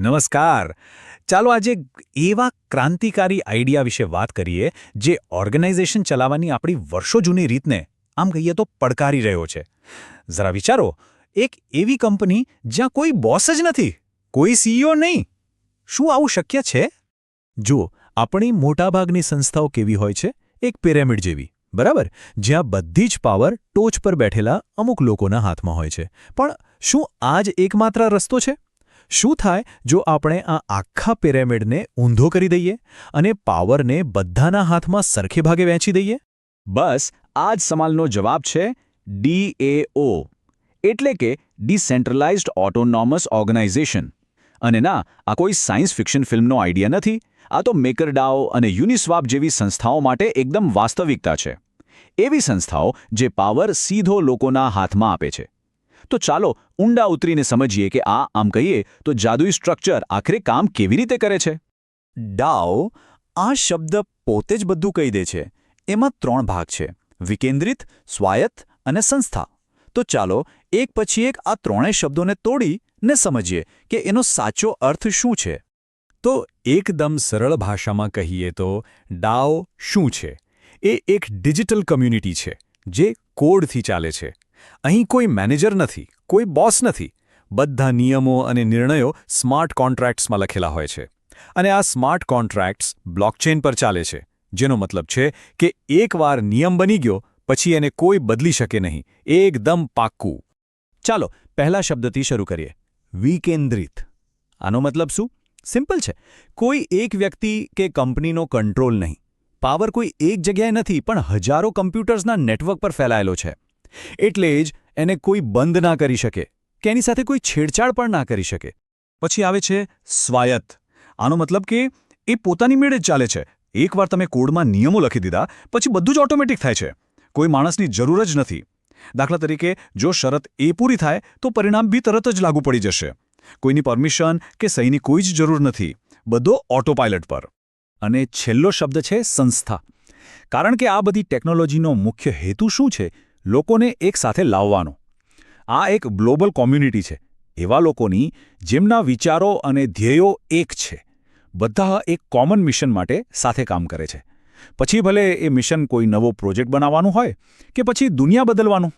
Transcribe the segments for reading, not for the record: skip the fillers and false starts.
નમસ્કાર. ચાલો આજે એવા ક્રાંતિકારી આઈડિયા વિશે વાત કરીએ જે ઓર્ગેનાઇઝેશન ચલાવવાની આપણી વર્ષો જૂની રીતને આમ કહીએ તો પડકારી રહ્યો છે. જરા વિચારો, એક એવી કંપની જ્યાં કોઈ બોસ જ નથી, કોઈ સીઈઓ નહીં. શું આવું શક્ય છે? જુઓ, આપણી મોટાભાગની સંસ્થાઓ કેવી હોય છે? એક પિરામિડ જેવી, બરાબર? જ્યાં બધી જ પાવર ટોચ પર બેઠેલા અમુક લોકોના હાથમાં હોય છે. પણ શું આ જ એકમાત્ર રસ્તો છે? શું થાય જો આપણે આ આખા પિરામિડને ઊંધો કરી દઈએ અને પાવરને બધાના હાથમાં સરખે ભાગે વહેંચી દઈએ? બસ આ જ સવાલનો જવાબ છે DAO, એટલે કે ડિસેન્ટ્રલાઇઝ્ડ ઓટોનોમસ ઓર્ગેનાઇઝેશન. અને ના, આ કોઈ સાયન્સ ફિક્શન ફિલ્મનો આઈડિયા નથી. આ તો મેકરડાઓ અને યુનિસ્વાપ જેવી સંસ્થાઓ માટે એકદમ વાસ્તવિકતા છે. એવી સંસ્થાઓ જે પાવર સીધો લોકોના હાથમાં આપે છે. તો ચાલો ઊંડા ઉતરીને સમજીએ કે આ આમ કહીએ તો જાદુઈ સ્ટ્રક્ચર આખરે કામ કેવી રીતે કરે છે. ડાઓ આ શબ્દ પોતે જ બધું કહી દે છે. એમાં 3 ભાગ છે: વિકેન્દ્રિત, સ્વાયત્ત અને સંસ્થા. તો ચાલો એક પછી એક આ ત્રણેય શબ્દોને તોડીને સમજીએ કે એનો સાચો અર્થ શું છે. તો એકદમ સરળ ભાષામાં કહીએ તો ડાઓ શું છે? એ એક ડિજિટલ કમ્યુનિટી છે જે કોડથી ચાલે છે. અહીં કોઈ મેનેજર નથી, કોઈ બોસ નથી. બધા નિયમો અને નિર્ણયો સ્માર્ટ કોન્ટ્રાક્ટ્સમાં લખેલા હોય છે. અને આ સ્માર્ટ કોન્ટ્રાક્ટ્સ બ્લોકચેન પર ચાલે છે, જેનો મતલબ છે કે એકવાર નિયમ બની ગયો પછી એને કોઈ બદલી શકે નહીં. એકદમ પાક્કું. ચાલો પહેલા શબ્દથી શરૂ કરીએ. વિકેન્દ્રિત. આનો મતલબ શું? સિમ્પલ છે. કોઈ એક વ્યક્તિ કે કંપનીનો કંટ્રોલ નહીં. પાવર કોઈ એક જગ્યાએ નથી, પણ હજારો કમ્પ્યુટર્સના નેટવર્ક પર ફેલાયેલો છે. એટલે જ એને કોઈ બંધ ના કરી શકે કે એની સાથે કોઈ છેડછાડ પણ ના કરી શકે. પછી આવે છે સ્વાયત્ત. આનો મતલબ કે એ પોતાની મેળે જ ચાલે છે. એકવાર તમે કોડમાં નિયમો લખી દીધા પછી બધું જ ઓટોમેટિક થાય છે. કોઈ માણસની જરૂર જ નથી. દાખલા તરીકે, જો શરત એ પૂરી થાય તો પરિણામ બી તરત જ લાગુ પડી જશે. કોઈની પરમિશન કે સહીની કોઈ જ જરૂર નથી. બધો ઓટોપાયલટ પર. અને છેલ્લો શબ્દ છે સંસ્થા. કારણ કે આ બધી ટેકનોલોજીનો મુખ્ય હેતુ શું છે? લોકોને એક સાથે લાવવાનો. આ એક ગ્લોબલ કોમ્યુનિટી છે, એવા લોકોની જેમના વિચારો અને ધ્યેયો એક છે. બધા એક કોમન મિશન માટે સાથે કામ કરે છે. પછી ભલે એ મિશન કોઈ નવો પ્રોજેક્ટ બનાવવાનું હોય કે પછી દુનિયા બદલવાનું.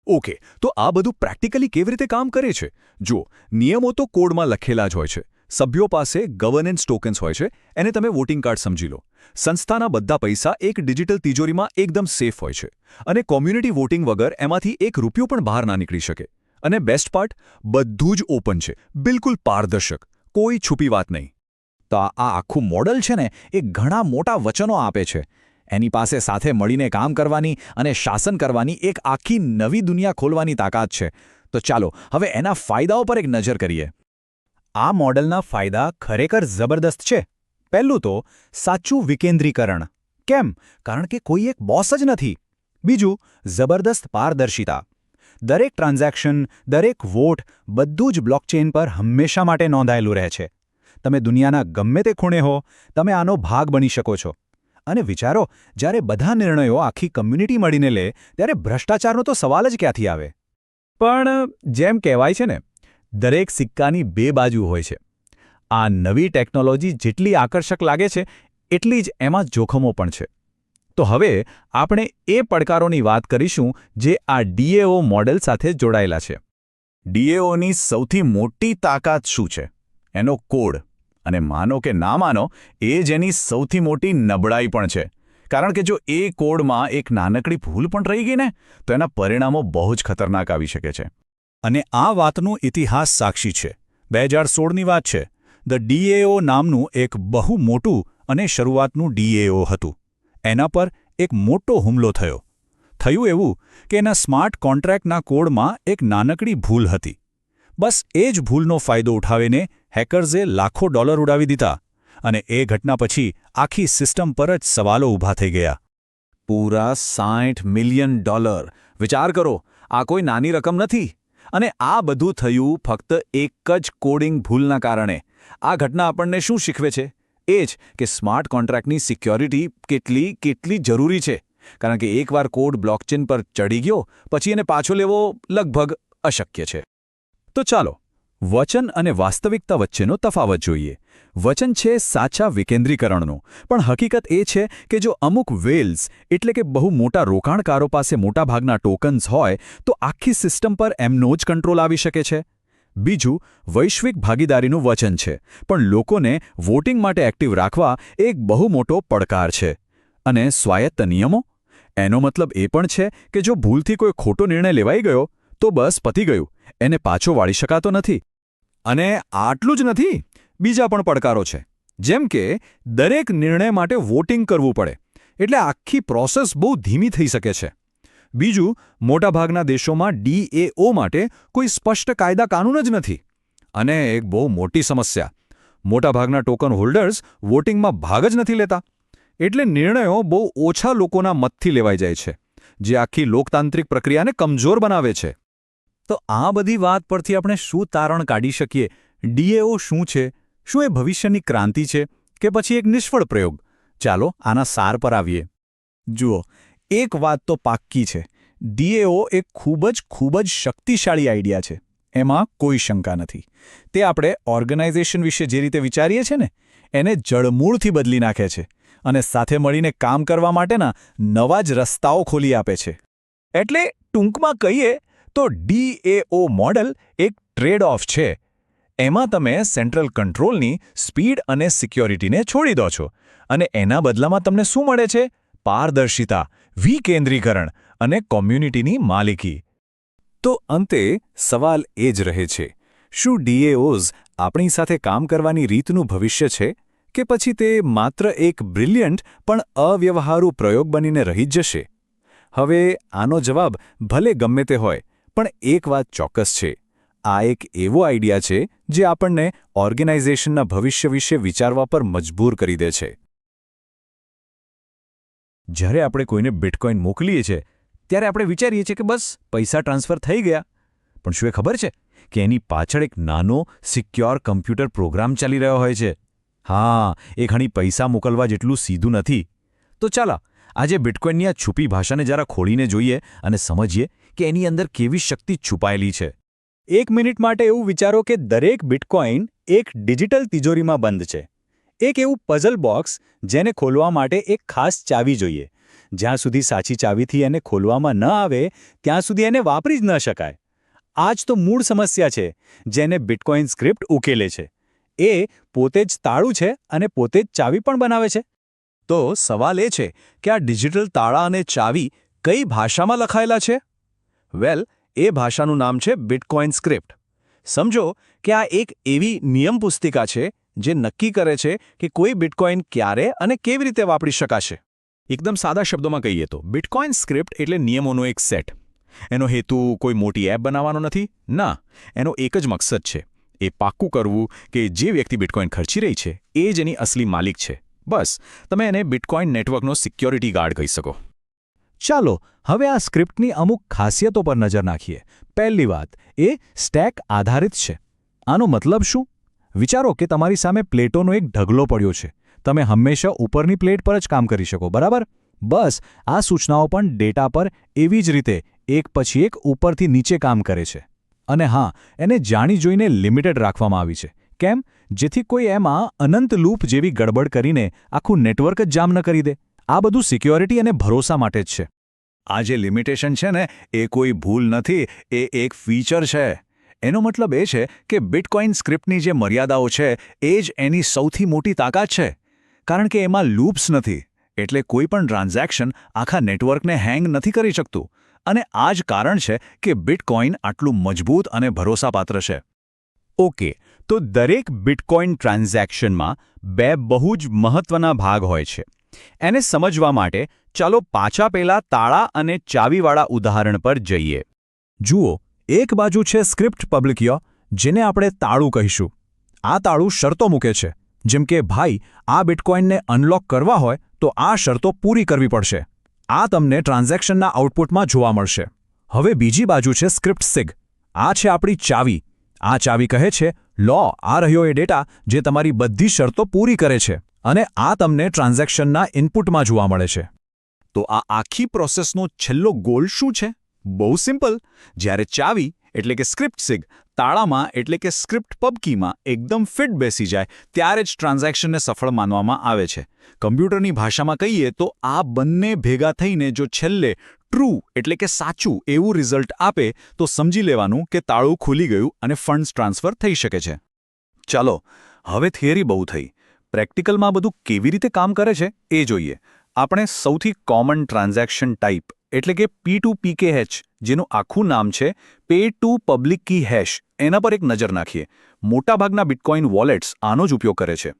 ઓકે, તો આ બધું પ્રેક્ટિકલી કેવી રીતે કામ કરે છે? જુઓ, નિયમો તો કોડમાં લખેલા જ હોય છે. સભ્યો પાસે ગવર્નન્સ ટોકન્સ હોય છે, એને તમે વોટિંગ કાર્ડ સમજી લો. સંસ્થાના બધા પૈસા એક ડિજિટલ તિજોરીમાં એકદમ સેફ હોય છે. અને કોમ્યુનિટી વોટિંગ વગર એમાંથી એક રૂપિયો પણ બહાર ના નીકળી શકે. અને બેસ્ટ પાર્ટ, બધું જ ઓપન છે, બિલકુલ પારદર્શક, કોઈ છુપી વાત નહીં. તો આ આખું મોડલ છે ને, એ ઘણા મોટા વચનો આપે છે. એની પાસે સાથે મળીને કામ કરવાની અને શાસન કરવાની એક આખી નવી દુનિયા ખોલવાની તાકાત છે. તો ચાલો હવે એના ફાયદાઓ પર એક નજર કરીએ. આ મોડલના ફાયદા ખરેખર જબરદસ્ત છે. પહેલું તો સાચું વિકેન્દ્રીકરણ. કેમ? કારણ કે કોઈ એક બોસ જ નથી. બીજું, જબરદસ્ત પારદર્શિતા. દરેક ટ્રાન્ઝેક્શન, દરેક વોટ, બધું જ બ્લોકચેન પર હંમેશા માટે નોંધાયેલું રહે છે. તમે દુનિયાના ગમે તે ખૂણે હો, તમે આનો ભાગ બની શકો છો. અને વિચારો, જ્યારે બધા નિર્ણયો આખી કમ્યુનિટી મળીને લે, ત્યારે ભ્રષ્ટાચારનો તો સવાલ જ ક્યાંથી આવે? પણ જેમ કહેવાય છે ને, દરેક સિક્કાની 2 બાજુ હોય છે. આ નવી ટેકનોલોજી જેટલી આકર્ષક લાગે છે, એટલી જ એમાં જોખમો પણ છે. તો હવે આપણે એ પડકારોની વાત કરીશું જે આ DAO મોડેલ સાથે જોડાયેલા છે. DAOની સૌથી મોટી તાકાત શું છે? એનો કોડ. અને માનો કે ના માનો, એ જ એની સૌથી મોટી નબળાઈ પણ છે. કારણ કે જો એ કોડમાં એક નાનકડી ભૂલ પણ રહી ગઈ ને, તો એના પરિણામો બહુ જ ખતરનાક આવી શકે છે. અને આ વાતનો ઇતિહાસ સાક્ષી છે. 2016ની વાત છે. ધ DAO નામનું એક બહુ મોટું અને શરૂઆતનું DAO હતું. એના પર એક મોટો હુમલો થયો. થયું એવું કે એના સ્માર્ટ કોન્ટ્રાક્ટના કોડમાં એક નાનકડી ભૂલ હતી. બસ એ જ ભૂલનો ફાયદો ઉઠાવીને હેકર્સે લાખો ડોલર ઉડાવી દીધા. અને એ ઘટના પછી આખી સિસ્ટમ પર જ સવાલો ઊભા થઈ ગયા. પૂરા $60 મિલિયન. વિચાર કરો, આ કોઈ નાની રકમ નથી. અને આ બધું થયું ફક્ત એક જ કોડિંગ ભૂલના કારણે. આ ઘટના આપણને શું શીખવે છે? એ જ કે સ્માર્ટ કોન્ટ્રાક્ટની સિક્યોરિટી કેટલી જરૂરી છે. કારણ કે એકવાર કોડ બ્લોકચેન પર ચડી ગયો પછી એને પાછો લેવો લગભગ અશક્ય છે. તો ચાલો વચન અને વાસ્તવિકતા વચ્ચેનો તફાવત જોઈએ. વચન છે સાચા વિકેન્દ્રીકરણનું, પણ હકીકત એ છે કે જો અમુક વેલ્સ એટલે કે બહુ મોટા રોકાણકારો પાસે મોટાભાગના ટોકન્સ હોય તો આખી સિસ્ટમ પર એમનો જ કંટ્રોલ આવી શકે છે. બીજું વૈશ્વિક ભાગીદારીનું વચન છે, પણ લોકોને વોટિંગ માટે એક્ટિવ રાખવા એક બહુ મોટો પડકાર છે. અને સ્વાયત્ત નિયમો? એનો મતલબ એ પણ છે કે જો ભૂલથી કોઈ ખોટો નિર્ણય લેવાઈ ગયો તો બસ પતી ગયું, એને પાછો વાળી શકાતો નથી. અને આટલું જ નથી, બીજા પણ પડકારો છે. જેમ કે દરેક નિર્ણય માટે વોટિંગ કરવું પડે, એટલે આખી પ્રોસેસ બહુ ધીમી થઈ શકે છે. બીજું, મોટાભાગના દેશોમાં DAO માટે કોઈ સ્પષ્ટ કાયદા કાનૂન જ નથી. અને એક બહુ મોટી સમસ્યા, મોટાભાગના ટોકન હોલ્ડર્સ વોટિંગમાં ભાગ જ નથી લેતા. એટલે નિર્ણયો બહુ ઓછા લોકોના મતથી લેવાઈ જાય છે, જે આખી લોકતાંત્રિક પ્રક્રિયાને કમજોર બનાવે છે. તો આ બધી વાત પરથી આપણે શું તારણ કાઢી શકીએ? DAO શું છે? શું એ ભવિષ્યની ક્રાંતિ છે કે પછી એક નિષ્ફળ પ્રયોગ? ચાલો આના સાર પર આવીએ. જુઓ, એક વાત તો પાક્કી છે, DAO એક ખૂબ જ શક્તિશાળી આઈડિયા છે. એમાં કોઈ શંકા નથી. તે આપણે ઓર્ગેનાઇઝેશન વિશે જે રીતે વિચારીએ છીએ ને, એને જડમૂળથી બદલી નાખે છે અને સાથે મળીને કામ કરવા માટેના નવા જ રસ્તાઓ ખોલી આપે છે. એટલે ટૂંકમાં કહીએ તો DAO મોડલ એક ટ્રેડ ઓફ છે. એમાં તમે સેન્ટ્રલ કંટ્રોલની સ્પીડ અને સિક્યોરિટીને છોડી દો છો, અને એના બદલામાં તમને શું મળે છે? પારદર્શિતા, વિકેન્દ્રીકરણ અને કોમ્યુનિટીની માલિકી. તો અંતે સવાલ એ જ રહે છે, શું DAOs આપણી સાથે કામ કરવાની રીતનું ભવિષ્ય છે કે પછી તે માત્ર એક બ્રિલિયન્ટ પણ અવ્યવહારુ પ્રયોગ બનીને રહી જ જશે? હવે આનો જવાબ ભલે ગમે તે હોય, પણ એક વાત ચોક્કસ છે, આ એક એવો આઈડિયા છે જે આપણને ઓર્ગેનાઇઝેશનના ભવિષ્ય વિશે વિચારવા પર મજબૂર કરી દે છે. જ્યારે આપણે કોઈને બિટકોઇન મોકલીએ છીએ ત્યારે આપણે વિચારીએ છીએ કે બસ પૈસા ટ્રાન્સફર થઈ ગયા, પણ શું એ ખબર છે કે એની પાછળ એક નાનો સિક્યોર કમ્પ્યુટર પ્રોગ્રામ ચાલી રહ્યો હોય છે? હા, એ ઘણી પૈસા મોકલવા જેટલું સીધું નથી. તો ચાલો આજે બિટકોઇનની આ છુપી ભાષાને જરા ખોલીને જોઈએ અને સમજીએ કે એની અંદર કેવી શક્તિ છુપાયેલી છે. 1 મિનિટ માટે એવું વિચારો કે દરેક બિટકોઇન એક ડિજિટલ તિજોરીમાં બંધ છે. એક એવું પઝલ બોક્સ જેને ખોલવા માટે એક ખાસ ચાવી જોઈએ. જ્યાં સુધી સાચી ચાવીથી એને ખોલવામાં ન આવે ત્યાં સુધી એને વાપરી જ ન શકાય. આ જ તો મૂળ સમસ્યા છે જેને બિટકોઇન સ્ક્રિપ્ટ ઉકેલે છે. એ પોતે જ તાળું છે અને પોતે જ ચાવી પણ બનાવે છે. તો સવાલ એ છે કે આ ડિજિટલ તાળા અને ચાવી કઈ ભાષામાં લખાયેલા છે? વેલ, એ ભાષાનું નામ છે બિટકોઇન સ્ક્રિપ્ટ. સમજો કે આ એક એવી નિયમ પુસ્તિકા છે જે નક્કી કરે છે કે કોઈ બિટકોઇન ક્યારે અને કેવી રીતે વાપરી શકાશે. એકદમ સાદા શબ્દોમાં કહીએ તો બિટકોઇન સ્ક્રિપ્ટ એટલે નિયમોનો એક સેટ. એનો હેતુ કોઈ મોટી એપ બનાવવાનો નથી. ના, એનો એક જ મકસદ છે, એ પાક્કું કરવું કે જે વ્યક્તિ બિટકોઇન ખર્ચી રહી છે એ જ એની અસલી માલિક છે. બસ, તમે એને બિટકોઇન નેટવર્કનો સિક્યોરિટી ગાર્ડ કહી શકો. ચાલો હવે આ સ્ક્રિપ્ટની અમુક ખાસિયતો પર નજર નાખીએ. પહેલી વાત, એ સ્ટેક આધારિત છે. આનો મતલબ શું? વિચારો કે તમારી સામે પ્લેટોનો એક ઢગલો પડ્યો છે. તમે હંમેશા ઉપરની પ્લેટ પર જ કામ કરી શકો, બરાબર? બસ આ સૂચનાઓ પણ ડેટા પર એવી જ રીતે એક પછી એક ઉપરથી નીચે કામ કરે છે. અને હા, એને જાણી જોઈને લિમિટેડ રાખવામાં આવી છે. કેમ? જેથી કોઈ એમાં અનંત લૂપ જેવી ગડબડ કરીને આખું નેટવર્ક જ જામ ન કરી દે. આ બધું સિક્યોરિટી અને ભરોસા માટે જ છે. આ જે લિમિટેશન છે ને, એ કોઈ ભૂલ નથી, એ એક ફીચર છે. એનો મતલબ એ છે કે બિટકોઇન સ્ક્રિપ્ટની જે મર્યાદાઓ છે એ જ એની સૌથી મોટી તાકાત છે. કારણ કે એમાં લૂપ્સ નથી, એટલે કોઈ પણ ટ્રાન્ઝેક્શન આખા નેટવર્કને હેંગ નથી કરી શકતું. અને આ જ કારણ છે કે બિટકોઇન આટલું મજબૂત અને ભરોસાપાત્ર છે. ઓકે, તો દરેક બિટકોઇન ટ્રાન્ઝેક્શનમાં બે બહુ જ મહત્વના ભાગ હોય છે. એને સમજવા માટે ચાલો પાછા પેલા તાળા અને ચાવીવાળા ઉદાહરણ પર જઈએ. જુઓ, એક બાજુ છે સ્ક્રિપ્ટ પબ્લિકીય, જેને આપણે તાળું કહીશું. આ તાળું શરતો મૂકે છે, જેમ કે ભાઈ, આ બિટકોઇનને અનલોક કરવા હોય તો આ શરતો પૂરી કરવી પડશે. આ તમને ટ્રાન્ઝેક્શનના આઉટપુટમાં જોવા મળશે. હવે બીજી બાજુ છે સ્ક્રિપ્ટ સિગ. આ છે આપણી ચાવી. આ ચાવી કહે છે, લો, આ રહ્યો એ ડેટા જે તમારી બધી શરતો પૂરી કરે છે, અને આ તમને ટ્રાન્ઝેક્શનના ઇનપુટમાં જોવા મળે છે. તો આ આખી પ્રોસેસનો છેલ્લો ગોલ શું છે? બહુ સિમ્પલ. જ્યારે ચાવી એટલે કે સ્ક્રિપ્ટ સિગ તાળામાં એટલે કે સ્ક્રિપ્ટ પબકીમાં એકદમ ફિટ બેસી જાય ત્યારે જ ટ્રાન્ઝેક્શનને સફળ માનવામાં આવે છે. કમ્પ્યુટરની ભાષામાં કહીએ તો આ બંને ભેગા થઈને જો છેલ્લે ટ્રુ એટલે કે સાચું એવું રિઝલ્ટ આપે તો સમજી લેવાનું કે તાળું ખુલી ગયું અને ફંડ્સ ટ્રાન્સફર થઈ શકે છે. ચાલો હવે થિયરી બહુ થઈ, પ્રેક્ટિકલમાં બધું કેવી રીતે કામ કરે છે એ જોઈએ. આપણે સૌથી કોમન ટ્રાન્ઝેક્શન ટાઈપ એટલે કે P2PKH જેનું આખું નામ છે pay to public key hash એના પર એક નજર નાખીએ. મોટાભાગના બિટકોઇન વોલેટ્સ આનો જ ઉપયોગ કરે છે.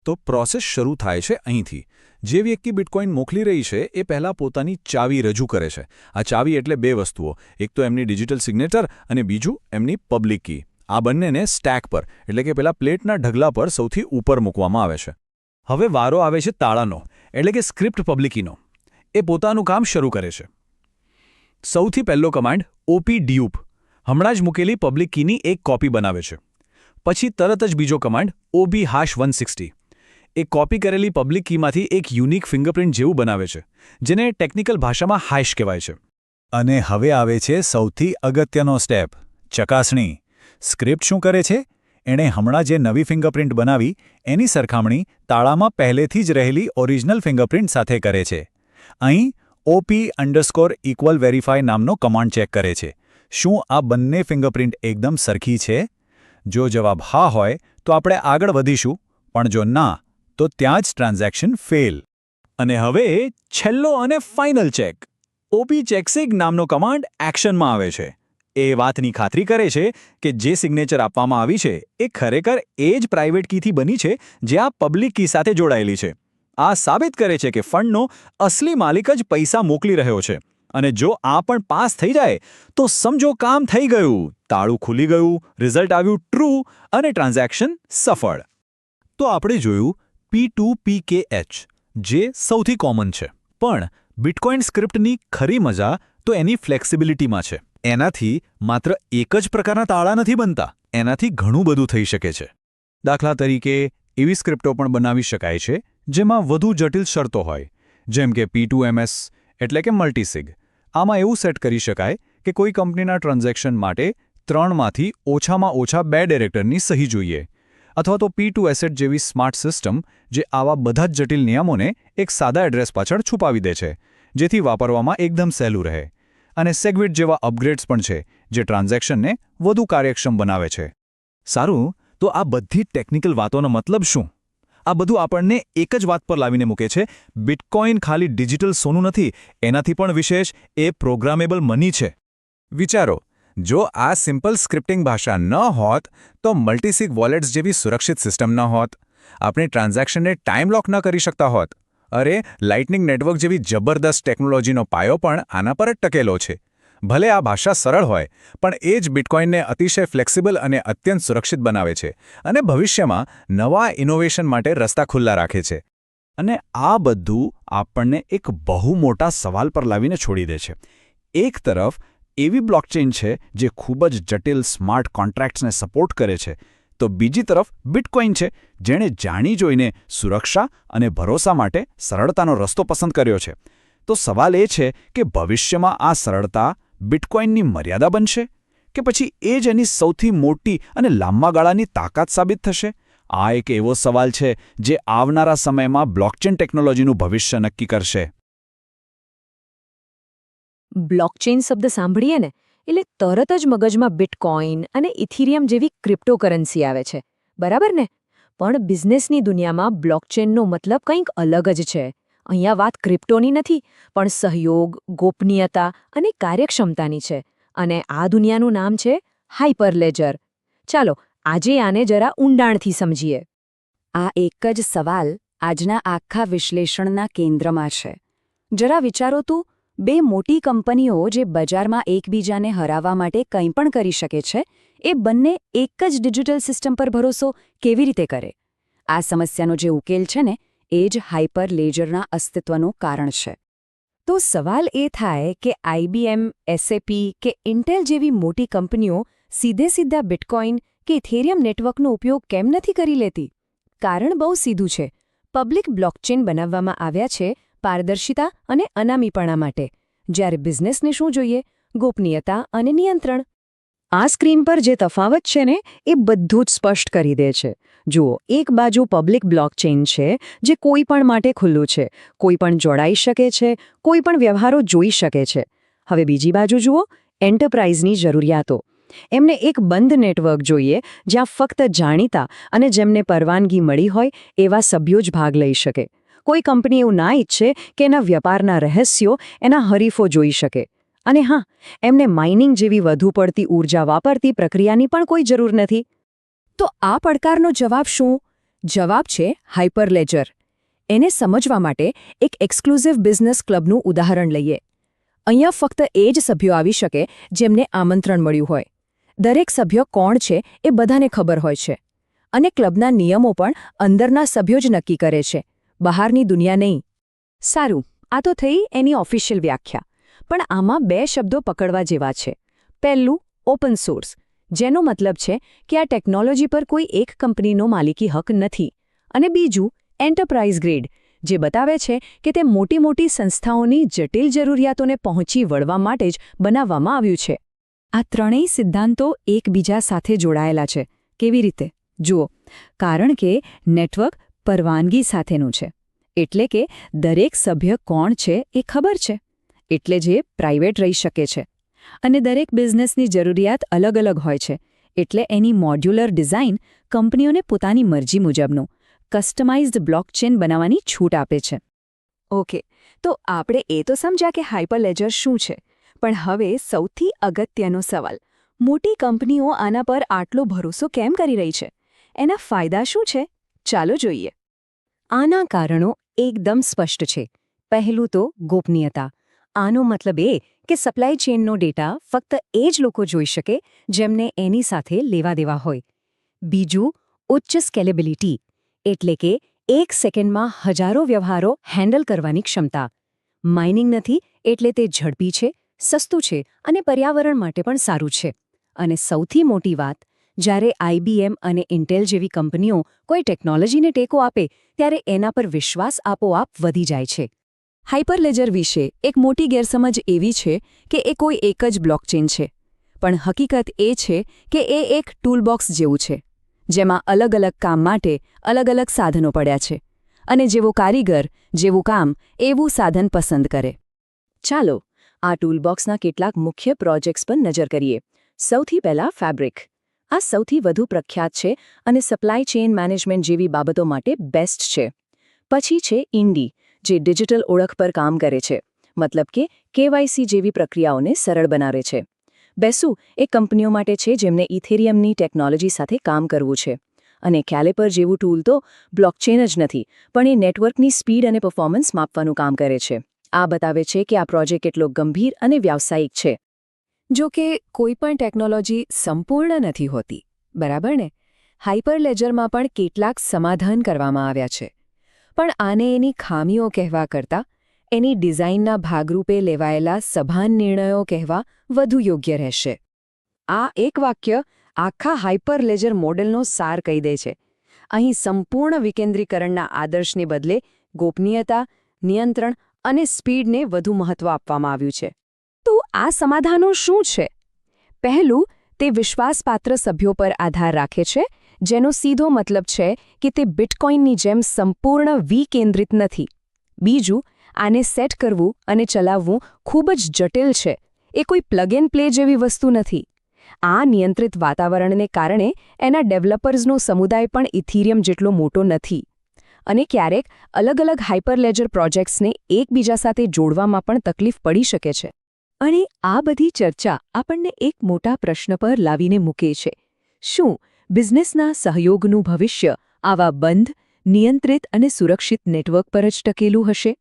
તો પ્રોસેસ શરૂ થાય છે અહીંથી. જે વ્યક્તિ બિટકોઇન મોકલી રહી છે એ પહેલાં પોતાની ચાવી રજૂ કરે છે. આ ચાવી એટલે બે વસ્તુઓ, એક તો એમની ડિજિટલ સિગ્નેચર અને બીજું એમની પબ્લિક કી. આ બંનેને સ્ટેક પર એટલે કે પેલા પ્લેટના ઢગલા પર સૌથી ઉપર મૂકવામાં આવે છે. હવે વારો આવે છે તાળાનો એટલે કે સ્ક્રિપ્ટ પબ્લિકીનો. એ પોતાનું કામ શરૂ કરે છે. સૌથી પહેલો કમાન્ડ OP-DUP હમણાં જ મૂકેલી પબ્લિક કીની એક કોપી બનાવે છે. પછી તરત જ બીજો કમાન્ડ OB-160 એ કોપી કરેલી પબ્લિક કીમાંથી એક યુનિક ફિંગરપ્રિન્ટ જેવું બનાવે છે, જેને ટેકનિકલ ભાષામાં હેશ કહેવાય છે. અને હવે આવે છે સૌથી અગત્યનો સ્ટેપ, ચકાસણી. સ્ક્રિપ્ટ શું કરે છે? એણે હમણાં જે નવી ફિંગરપ્રિન્ટ બનાવી એની સરખામણી તાળામાં પહેલેથી જ રહેલી ઓરિજિનલ ફિંગરપ્રિન્ટ સાથે કરે છે. અહીં OP_equal_verify નામનો કમાન્ડ ચેક કરે છે. શું આ બંને ફિંગરપ્રિન્ટ એકદમ સરખી છે? જો જવાબ હા હોય તો આપણે આગળ વધીશું, પણ જો ના તો ત્યાં જ ટ્રાન્ઝેક્શન ફેલ. અને હવે છેલ્લો અને ફાઇનલ ચેક, OP_checksig નામનો કમાન્ડ એક્શનમાં આવે છે. એ વાતની ખાતરી કરે છે કે જે સિગ્નેચર આપવામાં આવી છે એ ખરેખર એ જ પ્રાઇવેટ કીથી બની છે જે આ પબ્લિક કી સાથે જોડાયેલી છે. આ સાબિત કરે છે કે ફંડનો અસલી માલિક જ પૈસા મોકલી રહ્યો છે. અને જો આ પણ પાસ થઈ જાય તો સમજો કામ થઈ ગયું, તાળું ખુલી ગયું, રિઝલ્ટ આવ્યું ટ્રુ અને ટ્રાન્ઝેક્શન સફળ. તો આપણે જોયું P2PKH જે સૌથી કોમન છે. પણ બિટકોઇન સ્ક્રિપ્ટની ખરી મજા તો એની ફ્લેક્સિબિલિટીમાં છે. એનાથી માત્ર એક જ પ્રકારના તાળા નથી બનતા, એનાથી ઘણું બધું થઈ શકે છે. દાખલા તરીકે એવી સ્ક્રિપ્ટો પણ બનાવી શકાય છે જેમાં વધુ જટિલ શરતો હોય, જેમ કે P2MS એટલે કે મલ્ટીસિગ. આમાં એવું સેટ કરી શકાય કે કોઈ કંપનીના ટ્રાન્ઝેક્શન માટે 3માંથી ઓછામાં ઓછા 2 ડિરેક્ટરની સહી જોઈએ. અથવા તો P2ASSET જેવી સ્માર્ટ સિસ્ટમ જે આવા બધા જ જટિલ નિયમોને એક સાદા એડ્રેસ પાછળ છુપાવી દે છે, જેથી વાપરવામાં એકદમ સહેલું રહે. અને સેગવિટ જેવા અપગ્રેડ્સ પણ છે જે ટ્રાન્ઝેક્શનને વધુ કાર્યક્ષમ બનાવે છે. સારું, તો આ બધી ટેકનિકલ વાતોનો મતલબ શું? આ બધું આપણને એક જ વાત પર લાવીને મૂકે છે, બિટકોઇન ખાલી ડિજિટલ સોનું નથી, એનાથી પણ વિશેષ એ પ્રોગ્રામેબલ મની છે. વિચારો, જો આ સિમ્પલ સ્ક્રિપ્ટિંગ ભાષા ન હોત તો મલ્ટીસિગ વોલેટ્સ જેવી સુરક્ષિત સિસ્ટમ ન હોત, આપણે ટ્રાન્ઝેક્શનને ટાઈમ લોક ન કરી શકતા હોત. અરે, લાઇટનિંગ નેટવર્ક જેવી જબરદસ્ત ટેકનોલોજીનો પાયો પણ આના પર જ ટકેલો છે. ભલે આ ભાષા સરળ હોય, પણ એ જ બિટકોઇનને અતિશય ફ્લેક્સિબલ અને અત્યંત સુરક્ષિત બનાવે છે અને ભવિષ્યમાં નવા ઇનોવેશન માટે રસ્તા ખુલ્લા રાખે છે. અને આ બધું આપણને એક બહુ મોટા સવાલ પર લાવીને છોડી દે છે. એક તરફ એવી બ્લોકચેન છે જે ખૂબ જ જટિલ સ્માર્ટ કોન્ટ્રાક્ટ્સને સપોર્ટ કરે છે, તો બીજી તરફ બિટકોઇન છે જેણે જાણી જોઈને સુરક્ષા અને ભરોસા માટે સરળતાનો રસ્તો પસંદ કર્યો છે. તો સવાલ એ છે કે ભવિષ્યમાં આ સરળતા બિટકોઇનની મર્યાદા બનશે કે પછી એ જ એની સૌથી મોટી અને લાંબા ગાળાની તાકાત સાબિત થશે? આ એક એવો સવાલ છે જે આવનારા સમયમાં બ્લોકચેન ટેકનોલોજીનું ભવિષ્ય નક્કી કરશે. બ્લોકચેન શબ્દ સાંભળીએ ને એટલે તરત જ મગજમાં બિટકોઇન અને ઇથિરિયમ જેવી ક્રિપ્ટોકરન્સી આવે છે, બરાબર ને? પણ બિઝનેસની દુનિયામાં બ્લોકચેનનો મતલબ કંઈક અલગ જ છે. અહીંયા વાત ક્રિપ્ટોની નથી, પણ સહયોગ, ગોપનીયતા અને કાર્યક્ષમતાની છે. અને આ દુનિયાનું નામ છે હાઇપરલેજર. ચાલો આજે આને જરા ઊંડાણથી સમજીએ. આ એક જ સવાલ આજના આખા વિશ્લેષણના કેન્દ્રમાં છે. જરા વિચારો તું, બે મોટી કંપનીઓ જે બજારમાં એકબીજાને હરાવવા માટે કંઈ પણ કરી શકે છે, એ બંને એક જ ડિજિટલ સિસ્ટમ પર ભરોસો કેવી રીતે કરે? આ સમસ્યાનો જે ઉકેલ છે ને, એ જ હાઇપરલેજરના અસ્તિત્વનું કારણ છે. તો સવાલ એ થાય કે IBM, SAP કે ઇન્ટેલ જેવી મોટી કંપનીઓ સીધા બિટકોઇન કે ઇથેરિયમ નેટવર્કનો ઉપયોગ કેમ નથી કરી લેતી? કારણ બહુ સીધું છે. પબ્લિક બ્લોકચેન બનાવવામાં આવ્યા છે પારદર્શિતા અને અનામીપણા માટે, જ્યારે બિઝનેસને શું જોઈએ? ગોપનીયતા અને નિયંત્રણ. આ સ્ક્રીન પર જે તફાવત છે ને એ બધું જ સ્પષ્ટ કરી દે છે. જુઓ, એક બાજુ પબ્લિક બ્લોકચેન છે જે કોઈ પણ માટે ખુલ્લું છે, કોઈ પણ જોડાઈ શકે છે, કોઈ પણ વ્યવહારો જોઈ શકે છે. હવે બીજી બાજુ જુઓ, એન્ટરપ્રાઇઝની જરૂરિયાતો. એમને એક બંધ નેટવર્ક જોઈએ જ્યાં ફક્ત જાણીતા અને જેમને પરવાનગી મળી હોય એવા સભ્યો જ ભાગ લઈ શકે. કોઈ કંપની એવું ના ઈચ્છે કે એના વ્યાપારના રહસ્યો એના હરીફો જોઈ શકે. અને હા, એમને માઇનિંગ જેવી વધુ પડતી ઊર્જા વાપરતી પ્રક્રિયાની પણ કોઈ જરૂર નથી. તો આ પડકારનો જવાબ શું? જવાબ છે હાઇપરલેજર. એને સમજવા માટે એક એક્સક્લુઝિવ બિઝનેસ ક્લબનું ઉદાહરણ લઈએ. અહીંયા ફક્ત એ જ સભ્યો આવી શકે જેમને આમંત્રણ મળ્યું હોય. દરેક સભ્ય કોણ છે એ બધાને ખબર હોય છે. અને ક્લબના નિયમો પણ અંદરના સભ્યો જ નક્કી કરે છે, બહારની દુનિયા નહીં. સારું, આ તો થઈ એની ઓફિશિયલ વ્યાખ્યા. પણ આમાં બે શબ્દો પકડવા જેવા છે. પહેલું, ઓપન સોર્સ, જેનો મતલબ છે કે આ ટેકનોલોજી પર કોઈ એક કંપનીનો માલિકી હક નથી. અને બીજું, એન્ટરપ્રાઇઝ ગ્રેડ, જે બતાવે છે કે તે મોટી મોટી સંસ્થાઓની જટિલ જરૂરિયાતોને પહોંચી વળવા માટે જ બનાવવામાં આવ્યું છે. આ ત્રણેય સિદ્ધાંતો એકબીજા સાથે જોડાયેલા છે. કેવી રીતે? જુઓ, કારણ કે નેટવર્ક પરવાનગી સાથેનું છે. એટલે કે દરેક સભ્ય કોણ છે એ ખબર છે. એટલે જે પ્રાઇવેટ રહી શકે છે. અને દરેક બિઝનેસની જરૂરિયાત અલગ અલગ હોય છે. એટલે એની મોડ્યુલર ડિઝાઇન કંપનીઓને પોતાની મરજી મુજબનું કસ્ટમાઇઝ્ડ બ્લોકચેન બનાવવાની છૂટ આપે છે. ઓકે, તો આપણે એ તો સમજ્યા કે હાઇપરલેજર શું છે. પણ હવે સૌથી અગત્યનો સવાલ, મોટી કંપનીઓ આના પર આટલો ભરોસો કેમ કરી રહી છે? એના ફાયદા શું છે? ચાલો જોઈએ. આના કારણો એકદમ સ્પષ્ટ છે. પહેલું તો ગોપનીયતા. આનો મતલબ એ કે સપ્લાય ચેનનો ડેટા ફક્ત એ જ લોકો જોઈ શકે જેમને એની સાથે લેવા દેવા હોય. બીજું, ઉચ્ચ સ્કેલેબિલિટી, એટલે કે એક સેકન્ડમાં હજારો વ્યવહારો હેન્ડલ કરવાની ક્ષમતા. માઇનિંગ નથી એટલે તે ઝડપી છે, સસ્તું છે અને પર્યાવરણ માટે પણ સારું છે. અને સૌથી મોટી વાત, જ્યારે IBM અને ઇન્ટેલ જેવી કંપનીઓ કોઈ ટેકનોલોજીને ટેકો આપે ત્યારે એના પર વિશ્વાસ આપોઆપ વધી જાય છે. હાઇપરલેજર વિશે એક મોટી ગેરસમજ એવી છે કે એ કોઈ એક જ બ્લોકચેન છે. પણ હકીકત એ છે કે એ એક ટૂલબોક્સ જેવું છે, જેમાં અલગ અલગ કામ માટે અલગ અલગ સાધનો પડ્યા છે. અને જેવો કારીગર, જેવું કામ, એવું સાધન પસંદ કરે. ચાલો, આ ટૂલબોક્સના કેટલાક મુખ્ય પ્રોજેક્ટ્સ પર નજર કરીએ. સૌથી પહેલા ફેબ્રિક. આ સૌથી વધુ પ્રખ્યાત છે અને સપ્લાય ચેન મેનેજમેન્ટ જેવી બાબતો માટે બેસ્ટ છે. પછી છે ઇન્ડી, જે ડિજિટલ ઓળખ પર કામ કરે છે, મતલબ કે KYC જેવી પ્રક્રિયાઓને સરળ બનાવે છે. બેસુ એ કંપનીઓ માટે છે જેમને ઇથેરિયમની ટેકનોલોજી સાથે કામ કરવું છે. અને કેલિપર જેવું ટૂલ તો બ્લોકચેન જ નથી, પણ એ નેટવર્કની સ્પીડ અને પરફોર્મન્સ માપવાનું કામ કરે છે. આ બતાવે છે કે આ પ્રોજેક્ટ કેટલો ગંભીર અને વ્યાવસાયિક છે. જો કે કોઈ પણ ટેકનોલોજી સંપૂર્ણ નથી હોતી, બરાબર ને? હાઇપરલેજરમાં પણ કેટલાક સમાધાન કરવામાં આવ્યા છે. પણ આને એની ખામીઓ કહેવા કરતાં એની ડિઝાઇનના ભાગરૂપે લેવાયેલા સભાન નિર્ણયો કહેવા વધુ યોગ્ય રહેશે. આ એક વાક્ય આખા હાઇપરલેજર મોડેલનો સાર કહી દે છે. અહીં સંપૂર્ણ વિકેન્દ્રીકરણના આદર્શને બદલે ગોપનીયતા, નિયંત્રણ અને સ્પીડને વધુ મહત્વ આપવામાં આવ્યું છે. તો આ સમાધાનો શું છે? પહેલું, તે વિશ્વાસપાત્ર સભ્યો પર આધાર રાખે છે, જેનો સીધો મતલબ છે કે તે બિટકોઇનની જેમ સંપૂર્ણ વિકેન્દ્રિત નથી. બીજું, આને સેટ કરવું અને ચલાવવું ખૂબ જ જટિલ છે. એ કોઈ પ્લગ એન્ડ પ્લે જેવી વસ્તુ નથી. આ નિયંત્રિત વાતાવરણને કારણે એના ડેવલપર્સનો સમુદાય પણ ઇથેરિયમ જેટલો મોટો નથી. અને ક્યારેક અલગ અલગ હાઇપરલેજર પ્રોજેક્ટ્સને એકબીજા સાથે જોડવામાં પણ તકલીફ પડી શકે છે. અને આ બધી ચર્ચા આપણને એક મોટા પ્રશ્ન પર લાવીને મૂકે છે. શું બિઝનેસના સહયોગનું ભવિષ્ય આવા બંધ, નિયંત્રિત અને સુરક્ષિત નેટવર્ક પર જ ટકેલું હશે?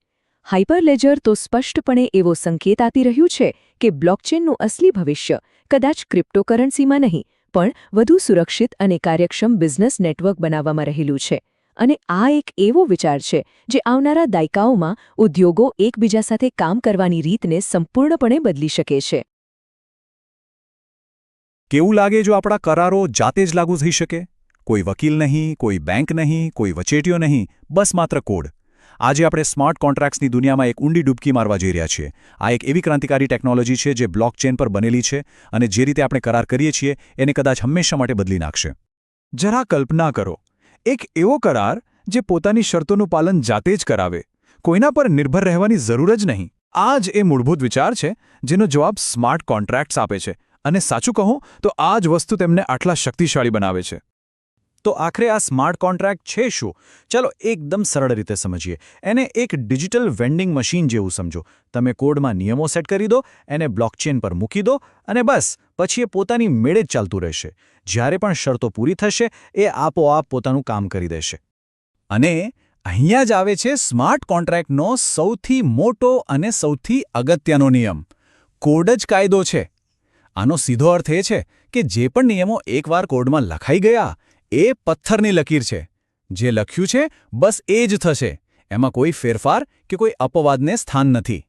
હાઇપરલેજર તો સ્પષ્ટપણે એવો સંકેત આપી રહ્યું છે કે બ્લોકચેનનું અસલી ભવિષ્ય કદાચ ક્રિપ્ટોકરન્સીમાં નહીં, પણ વધુ સુરક્ષિત અને કાર્યક્ષમ બિઝનેસ નેટવર્ક બનાવવામાં રહેલું છે. અને આ એક એવો વિચાર છે જે આવનારા દાયકાઓમાં ઉદ્યોગો એકબીજા સાથે કામ કરવાની રીતને સંપૂર્ણપણે બદલી શકે છે. કેવું લાગે જો આપણા કરારો જાતે જ લાગુ થઈ શકે? કોઈ વકીલ નહીં, કોઈ બેંક નહીં, કોઈ વચેટિયો નહીં, બસ માત્ર કોડ. આજે આપણે સ્માર્ટ કોન્ટ્રાક્ટ્સની દુનિયામાં એક ઊંડી ડૂબકી મારવા જઈ રહ્યા છીએ. આ એક એવી ક્રાંતિકારી ટેકનોલોજી છે જે બ્લોકચેન પર બનેલી છે અને જે રીતે આપણે કરાર કરીએ છીએ એને કદાચ હંમેશા માટે બદલી નાખશે. જરા કલ્પના કરો, એક એવો કરાર જે પોતાની શરતોનું પાલન જાતે જ કરાવે, કોઈના પર નિર્ભર રહેવાની જરૂર જ નહીં. આ જ એ મૂળભૂત વિચાર છે જેનો જવાબ સ્માર્ટ કોન્ટ્રાક્ટ્સ આપે છે, અને સાચું કહું તો આ જ વસ્તુ તેમને આટલા શક્તિશાળી બનાવે છે. તો આખરે આ સ્માર્ટ કોન્ટ્રાક્ટ છે શું? ચાલો એકદમ સરળ રીતે સમજીએ. એને એક ડિજિટલ વેન્ડિંગ મશીન જેવું સમજો. તમે કોડમાં નિયમો સેટ કરી દો, એને બ્લોકચેન પર મૂકી દો, અને બસ પછી એ પોતાની મેળે જ ચાલતું રહેશે. જ્યારે પણ શરતો પૂરી થશે એ આપોઆપ પોતાનું કામ કરી દેશે. અને અહીંયા જ આવે છે સ્માર્ટ કોન્ટ્રાક્ટનો સૌથી મોટો અને સૌથી અગત્યનો નિયમ. કોડ જ કાયદો છે. આનો સીધો અર્થ એ છે કે જે પણ નિયમો એકવાર કોડમાં લખાઈ ગયા એ પથ્થરની લકીર છે. જે લખ્યું છે બસ એ જ થશે. એમાં કોઈ ફેરફાર કે કોઈ અપવાદને સ્થાન નથી.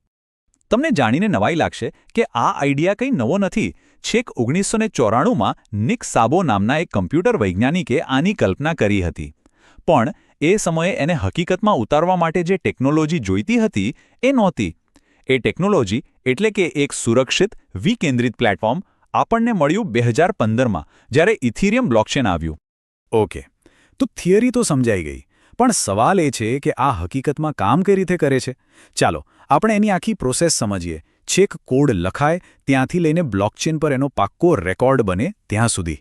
તમને જાણીને નવાઈ લાગશે કે આ આઈડિયા કંઈ નવો નથી. છેક 1994માં નિક સાબો નામના એક કમ્પ્યુટર વૈજ્ઞાનિકે આની કલ્પના કરી હતી. પણ એ સમયે એને હકીકતમાં ઉતારવા માટે જે ટેકનોલોજી જોઈતી હતી એ નહોતી. એ ટેકનોલોજી એટલે કે એક સુરક્ષિત વિકેન્દ્રિત પ્લેટફોર્મ આપણને મળ્યું 2015માં, જ્યારે ઇથિરિયમ બ્લોકચેન આવ્યું. ઓકે, તો થિયરી તો સમજાઈ ગઈ, પણ સવાલ એ છે કે આ હકીકતમાં કામ કઈ રીતે કરે છે. ચાલો આપણે એની આખી પ્રોસેસ સમજીએ. છેક કોડ લખાય ત્યાંથી લઈને બ્લોકચેન પર એનો પાક્કો રેકોર્ડ બને ત્યાં સુધી.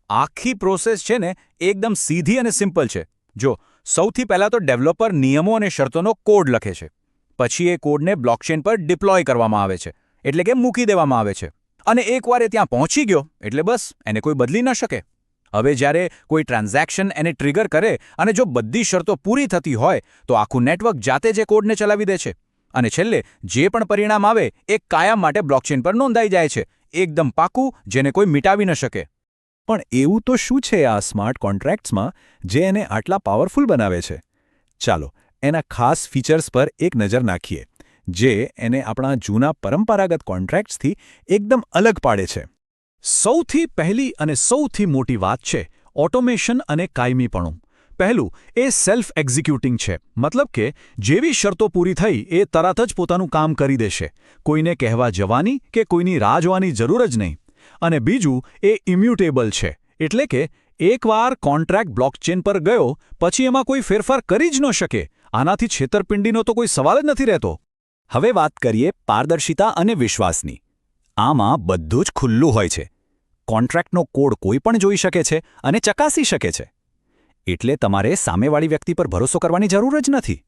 આખી પ્રોસેસ છે ને એકદમ સીધી અને સિમ્પલ છે. જો સૌથી પહેલાં તો ડેવલપર નિયમો અને શરતોનો કોડ લખે છે. પછી એ કોડને બ્લોકચેન પર ડિપ્લોય કરવામાં આવે છે, એટલે કે મૂકી દેવામાં આવે છે. અને એકવાર એ ત્યાં પહોંચી ગયો એટલે બસ એને કોઈ બદલી ન શકે. હવે જ્યારે કોઈ ટ્રાન્ઝેક્શન એને ટ્રિગર કરે અને જો બધી શરતો પૂરી થતી હોય તો આખું નેટવર્ક જાતે જ એ કોડને ચલાવી દે છે. અને છેલ્લે જે પણ પરિણામ આવે એ કાયમ માટે બ્લોકચેન પર નોંધાઈ જાય છે, એકદમ પાકું, જેને કોઈ મિટાવી ન શકે. પણ એવું તો શું છે આ સ્માર્ટ કોન્ટ્રાક્ટ્સમાં જે એને આટલા પાવરફુલ બનાવે છે? ચાલો એના ખાસ ફીચર્સ પર એક નજર નાખીએ, જે એને આપણા જૂના પરંપરાગત કોન્ટ્રાક્ટ્સથી એકદમ અલગ પાડે છે. સૌથી પહેલી અને સૌથી મોટી વાત છે ઓટોમેશન અને કાયમીપણું. પહેલું એ સેલ્ફ એક્ઝિક્યુટિંગ છે, મતલબ કે જેવી શરતો પૂરી થઈ એ તરત જ પોતાનું કામ કરી દેશે. કોઈને કહેવા જવાની કે કોઈની રાહ જોવાની જરૂર જ નહીં. અને બીજું એ ઇમ્યુટેબલ છે, એટલે કે એકવાર કોન્ટ્રાક્ટ બ્લોકચેન પર ગયો પછી એમાં કોઈ ફેરફાર કરી જ ન શકે. આનાથી છેતરપિંડીનો તો કોઈ સવાલ જ નથી રહેતો. હવે વાત કરીએ પારદર્શિતા અને વિશ્વાસની. આમાં બધું જ ખુલ્લું હોય છે. કોન્ટ્રાક્ટનો કોડ કોઈ પણ જોઈ શકે છે અને ચકાસી શકે છે. એટલે તમારે સામેવાળી વ્યક્તિ પર ભરોસો કરવાની જરૂર જ નથી.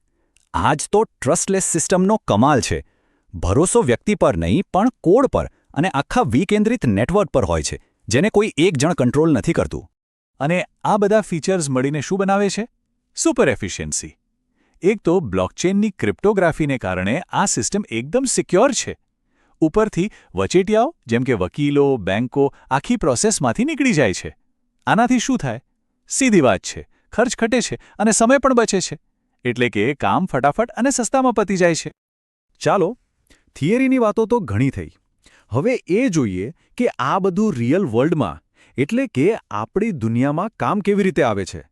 આ જ તો ટ્રસ્ટલેસ સિસ્ટમનો કમાલ છે. ભરોસો વ્યક્તિ પર નહીં પણ કોડ પર અને આખા વિકેન્દ્રિત નેટવર્ક પર હોય છે, જેને કોઈ એક જણ કંટ્રોલ નથી કરતું. અને આ બધા ફીચર્સ મળીને શું બનાવે છે? Super efficiency. એક તો બ્લોકચેનની ક્રિપ્ટોગ્રાફીને કારણે આ સિસ્ટમ એકદમ સિક્યોર છે. ઉપરથી વચેટિયાઓ જેમ કે વકીલો, બેંકો આખી પ્રોસેસમાંથી નીકળી જાય છે. આનાથી શું થાય? સીધી વાત છે, ખર્ચ ઘટે છે અને સમય પણ બચે છે. એટલે કે કામ ફટાફટ અને સસ્તામાં પતી જાય છે. ચાલો, થિયરીની વાતો તો ઘણી થઈ. હવે એ જોઈએ કે આ બધું રિયલ વર્લ્ડમાં, એટલે કે આપણી દુનિયામાં કામ કેવી રીતે આવે છે.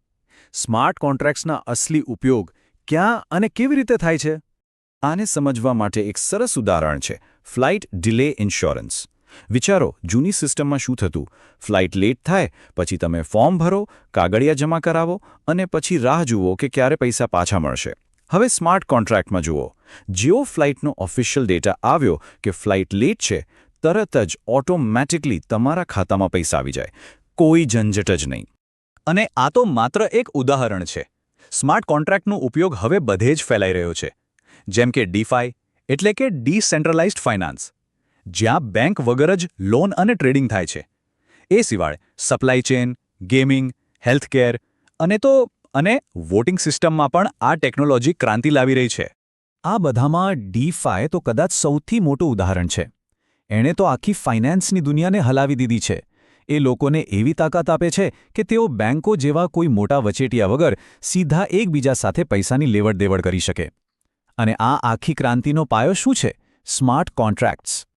સ્માર્ટ કોન્ટ્રાક્ટ્સના અસલી ઉપયોગ ક્યાં અને કેવી રીતે થાય છે? આને સમજવા માટે એક સરસ ઉદાહરણ છે, ફ્લાઇટ ડિલે ઇન્સ્યોરન્સ. વિચારો, જૂની સિસ્ટમમાં શું થતું? ફ્લાઇટ લેટ થાય પછી તમે ફોર્મ ભરો, કાગળિયા જમા કરાવો અને પછી રાહ જુઓ કે ક્યારે પૈસા પાછા મળશે. હવે સ્માર્ટ કોન્ટ્રાક્ટમાં જુઓ, જેવો ફ્લાઇટનો ઓફિશિયલ ડેટા આવ્યો કે ફ્લાઇટ લેટ છે, તરત જ ઓટોમેટિકલી તમારા ખાતામાં પૈસા આવી જાય. કોઈ ઝંઝટ જ નહીં. અને આ તો માત્ર એક ઉદાહરણ છે. સ્માર્ટ કોન્ટ્રાક્ટનો ઉપયોગ હવે બધે જ ફેલાઈ રહ્યો છે. જેમ કે ડીફાઈ એટલે કે ડિસેન્ટ્રલાઇઝ્ડ ફાઇનાન્સ, જ્યાં બેંક વગર જ લોન અને ટ્રેડિંગ થાય છે. એ સિવાય સપ્લાય ચેન, ગેમિંગ, હેલ્થકેર અને વોટિંગ સિસ્ટમમાં પણ આ ટેકનોલોજી ક્રાંતિ લાવી રહી છે. આ બધામાં ડીફાઈ તો કદાચ સૌથી મોટું ઉદાહરણ છે. એણે તો આખી ફાઇનાન્સની દુનિયાને હલાવી દીધી છે. એ લોકોને એવી તાકાત આપે છે કે તેઓ બેંકો જેવા કોઈ મોટા વચેટિયા વગર સીધા એકબીજા સાથે પૈસાની લેવડ-દેવડ કરી શકે. અને આ આખી ક્રાંતિનો પાયો શું છે? Smart contracts.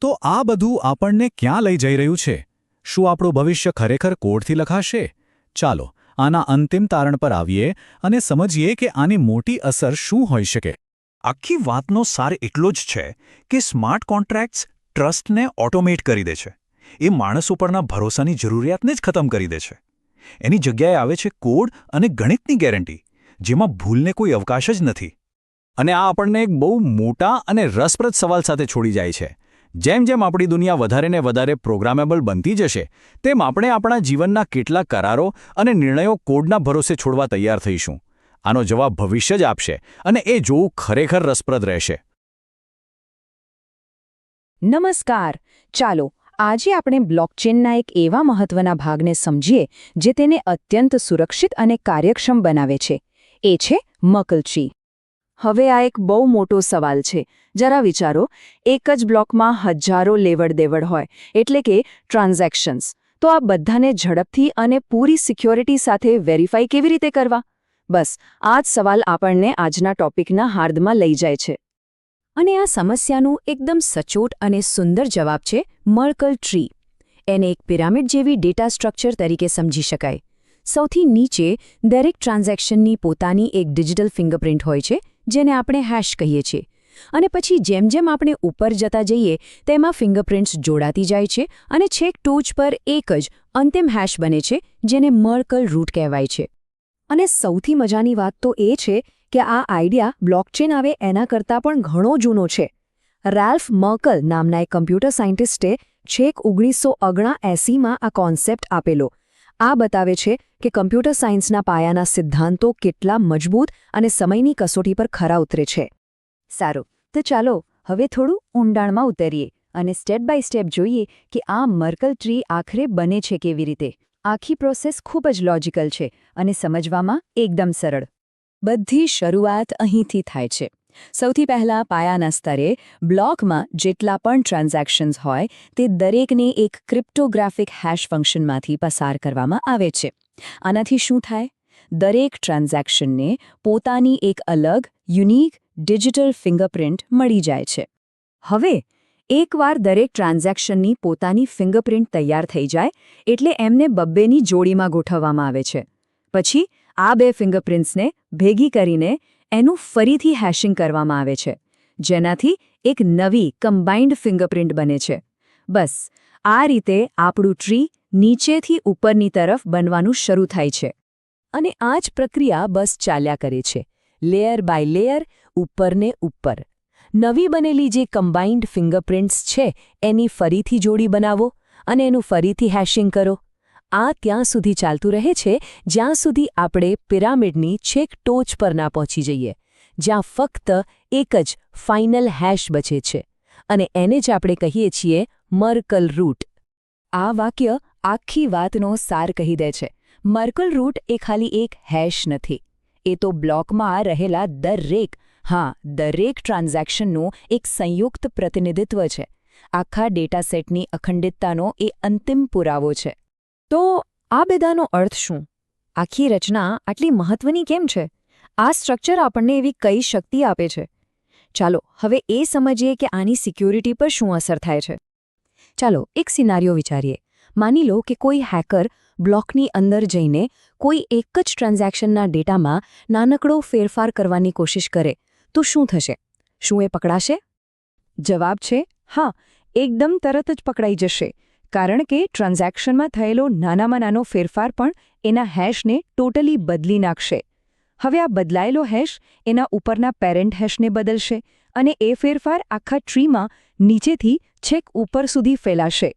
તો આ બધું આપણને ક્યાં લઈ જઈ રહ્યું છે? શું આપણું ભવિષ્ય ખરેખર કોડથી લખાશે? ચાલો આના અંતિમ તારણ પર આવીએ અને સમજીએ કે આની મોટી અસર શું હોઈ શકે. આખી વાતનો સાર એટલો જ છે કે સ્માર્ટ કોન્ટ્રાક્ટ્સ ટ્રસ્ટને ઓટોમેટ કરી દે છે. એ માણસ ઉપરના ભરોસાની જરૂરિયાતને જ ખતમ કરી દે છે. એની જગ્યાએ આવે છે કોડ અને ગણિતની ગેરંટી, જેમાં ભૂલને કોઈ અવકાશ જ નથી. અને આ આપણને એક બહુ મોટા અને રસપ્રદ સવાલ સાથે છોડી જાય છે. જેમ જેમ આપણી દુનિયા વધારે ને વધારે પ્રોગ્રામેબલ બનતી જશે, તેમ આપણે આપણા જીવનના કેટલા કરારો અને નિર્ણયો કોડના ભરોસે છોડવા તૈયાર થઈશું. આનો જવાબ ભવિષ્ય જ આપશે, અને એ જોવું ખરેખર રસપ્રદ રહેશે. નમસ્કાર. ચાલો આજે આપણે બ્લોકચેનના એક એવા મહત્વના ભાગને સમજીએ જે તેને અત્યંત સુરક્ષિત અને કાર્યક્ષમ બનાવે છે. એ છે મર્કલ ટ્રી. હવે આ એક બહુ મોટો સવાલ છે. જરા વિચારો, એક જ બ્લોકમાં હજારો લેવડ-દેવડ હોય, એટલે કે ટ્રાન્ઝેક્શન્સ. તો આ બધાને ઝડપથી અને પૂરી સિક્યોરિટી સાથે વેરીફાઈ કેવી રીતે કરવા? બસ આ જ સવાલ આપણને આજના ટોપિકના હાર્દમાં લઈ જાય છે. અને આ સમસ્યાનું એકદમ સચોટ અને સુંદર જવાબ છે મર્કલ ટ્રી. એને એક પિરામિડ જેવી ડેટા સ્ટ્રક્ચર તરીકે સમજી શકાય. સૌથી નીચે દરેક ટ્રાન્ઝેક્શનની પોતાની એક ડિજિટલ ફિંગરપ્રિન્ટ હોય છે, જેને આપણે હેશ કહીએ છીએ. અને પછી જેમ જેમ આપણે ઉપર જતા જઈએ તેમાં ફિંગરપ્રિન્ટ્સ જોડાતી જાય છે અને છેક ટોચ પર એક જ અંતિમ હેશ બને છે, જેને મર્કલ રૂટ કહેવાય છે. અને સૌથી મજાની વાત તો એ છે કે આ આઈડિયા બ્લોકચેન આવે એના કરતાં પણ ઘણો જૂનો છે. રાલ્ફ મર્કલ નામના એક કમ્પ્યુટર સાયન્ટિસ્ટે છેક 1979માં આ કોન્સેપ્ટ આપેલો. આ બતાવે છે કે કમ્પ્યુટર સાયન્સના પાયાના સિદ્ધાંતો કેટલા મજબૂત અને સમયની કસોટી પર ખરા ઉતરે છે. સારું, તો ચાલો હવે થોડું ઊંડાણમાં ઉતરીએ અને સ્ટેપ બાય સ્ટેપ જોઈએ કે આ મર્કલ ટ્રી આખરે બને છે કેવી રીતે. આખી પ્રોસેસ ખૂબ જ લોજિકલ છે અને સમજવામાં એકદમ સરળ. બધી શરૂઆત અહીંથી થાય છે. સૌથી પહેલાં પાયાના સ્તરે બ્લોકમાં જેટલા પણ ટ્રાન્ઝેક્શન્સ હોય તે દરેકને એક ક્રિપ્ટોગ્રાફિક હેશ ફંક્શનમાંથી પસાર કરવામાં આવે છે. આનાથી શું થાય? દરેક ટ્રાન્ઝેક્શનને પોતાની એક અલગ, યુનિક ડિજિટલ ફિંગરપ્રિન્ટ મળી જાય છે. હવે એકવાર દરેક ટ્રાન્ઝેક્શનની પોતાની ફિંગરપ્રિન્ટ તૈયાર થઈ જાય એટલે એમને બબ્બેની જોડીમાં ગોઠવવામાં આવે છે. પછી આ બે ફિંગરપ્રિન્ટ્સને ભેગી કરીને એનું ફરીથી હેશિંગ કરવામાં આવે છે, જેનાથી એક નવી કમ્બાઇન્ડ ફિંગરપ્રિન્ટ બને છે. બસ આ રીતે આપણું ટ્રી નીચેથી ઉપરની તરફ બનવાનું શરૂ થાય છે. અને આ જ પ્રક્રિયા બસ ચાલ્યા કરે છે, લેયર બાય લેયર, ઉપરને ઉપર. નવી બનેલી જે કમ્બાઇન્ડ ફિંગરપ્રિન્ટ્સ છે એની ફરીથી જોડી બનાવો અને એનું ફરીથી હેશિંગ કરો. આ ત્યાં સુધી ચાલતું રહે છે જ્યાં સુધી આપણે પિરામિડની છેક ટોચ પર ના પહોંચી જઈએ, જ્યાં ફક્ત એક જ ફાઇનલ હેશ બચે છે. અને એને જ આપણે કહીએ છીએ મર્કલ રૂટ. આ વાક્ય આખી વાતનો સાર કહી દે છે. મર્કલ રૂટ એ ખાલી એક હેશ નથી. એ તો બ્લોકમાં રહેલા દરેક ટ્રાન્ઝેક્શનનું એક સંયુક્ત પ્રતિનિધિત્વ છે. આખા ડેટા સેટની અખંડિતતાનો એ અંતિમ પુરાવો છે. તો આ બધાનો અર્થ શું? આખી રચના આટલી મહત્વની કેમ છે? આ સ્ટ્રક્ચર આપણને એવી કઈ શક્તિ આપે છે? ચાલો હવે એ સમજીએ કે આની સિક્યોરિટી પર શું અસર થાય છે. ચાલો એક સિનારિયો વિચારીએ. માની લો કે કોઈ હેકર બ્લોકની અંદર જઈને કોઈ એક જ ટ્રાન્ઝેક્શનના ડેટામાં નાનકડો ફેરફાર કરવાની કોશિશ કરે તો શું થશે? શું એ પકડાશે? જવાબ છે હા, એકદમ તરત જ પકડાઈ જશે. કારણ કે ટ્રાન્ઝેક્શનમાં થયેલો નાનામાં નાનો ફેરફાર પણ એના હેશને ટોટલી બદલી નાખશે. હવે આ બદલાયેલો હેશ એના ઉપરના પેરેન્ટ હેશને બદલશે અને એ ફેરફાર આખા ટ્રીમાં નીચેથી છેક ઉપર સુધી ફેલાશે.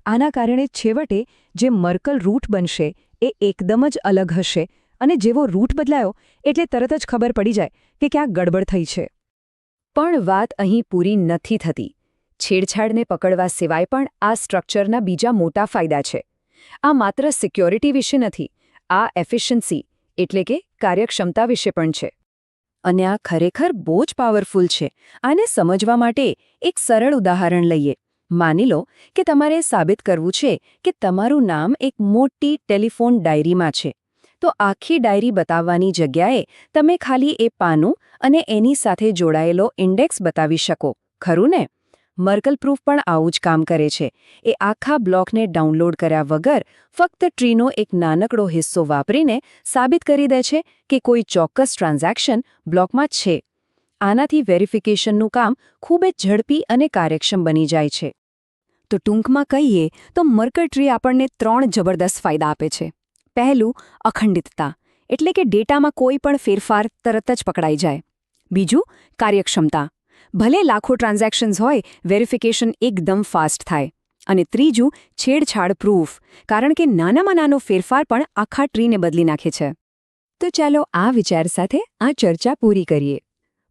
આના કારણે છેવટે જે મર્કલ રૂટ બનશે એ એકદમ જ અલગ હશે અને જેવો રૂટ બદલાયો એટલે તરત જ ખબર પડી જાય કે ક્યાંક ગડબડ થઈ છે. પણ વાત અહીં પૂરી નથી થતી. છેડછાડને પકડવા સિવાય પણ આ સ્ટ્રક્ચરના બીજા મોટા ફાયદા છે. આ માત્ર સિક્યોરિટી વિશે નથી, આ એફિશિયન્સી એટલે કે કાર્યક્ષમતા વિશે પણ છે. અને આ ખરેખર બહુ જ પાવરફુલ છે. આને સમજવા માટે એક સરળ ઉદાહરણ લઈએ. માની લો કે તમારે સાબિત કરવું છે કે તમારું નામ એક મોટી ટેલિફોન ડાયરીમાં છે. તો આખી ડાયરી બતાવવાની જગ્યાએ તમે ખાલી એ પાનું અને એની સાથે જોડાયેલો ઇન્ડેક્સ બતાવી શકો, ખરું ને? મર્કલ પ્રૂફ પણ આવું જ કામ કરે છે. એ આખા બ્લોકને ડાઉનલોડ કર્યા વગર ફક્ત ટ્રીનો એક નાનકડો હિસ્સો વાપરીને સાબિત કરી દે છે કે કોઈ ચોક્કસ ટ્રાન્ઝેક્શન બ્લોકમાં છે. આનાથી વેરિફિકેશનનું કામ ખૂબ જ ઝડપી અને કાર્યક્ષમ બની જાય છે. તો ટૂંકમાં કહીએ તો મર્કલ ટ્રી આપણને 3 જબરદસ્ત ફાયદા આપે છે. પહેલું, અખંડિતતા, એટલે કે ડેટામાં કોઈ પણ ફેરફાર તરત જ પકડાઈ જાય. બીજું, કાર્યક્ષમતા, ભલે લાખો ટ્રાન્ઝેક્શન્સ હોય, વેરિફિકેશન એકદમ ફાસ્ટ થાય. અને ત્રીજું, છેડછાડ પ્રૂફ, કારણ કે નાનામાં નાનો ફેરફાર પણ આખા ટ્રીને બદલી નાખે છે. તો ચાલો આ વિચાર સાથે આ ચર્ચા પૂરી કરીએ.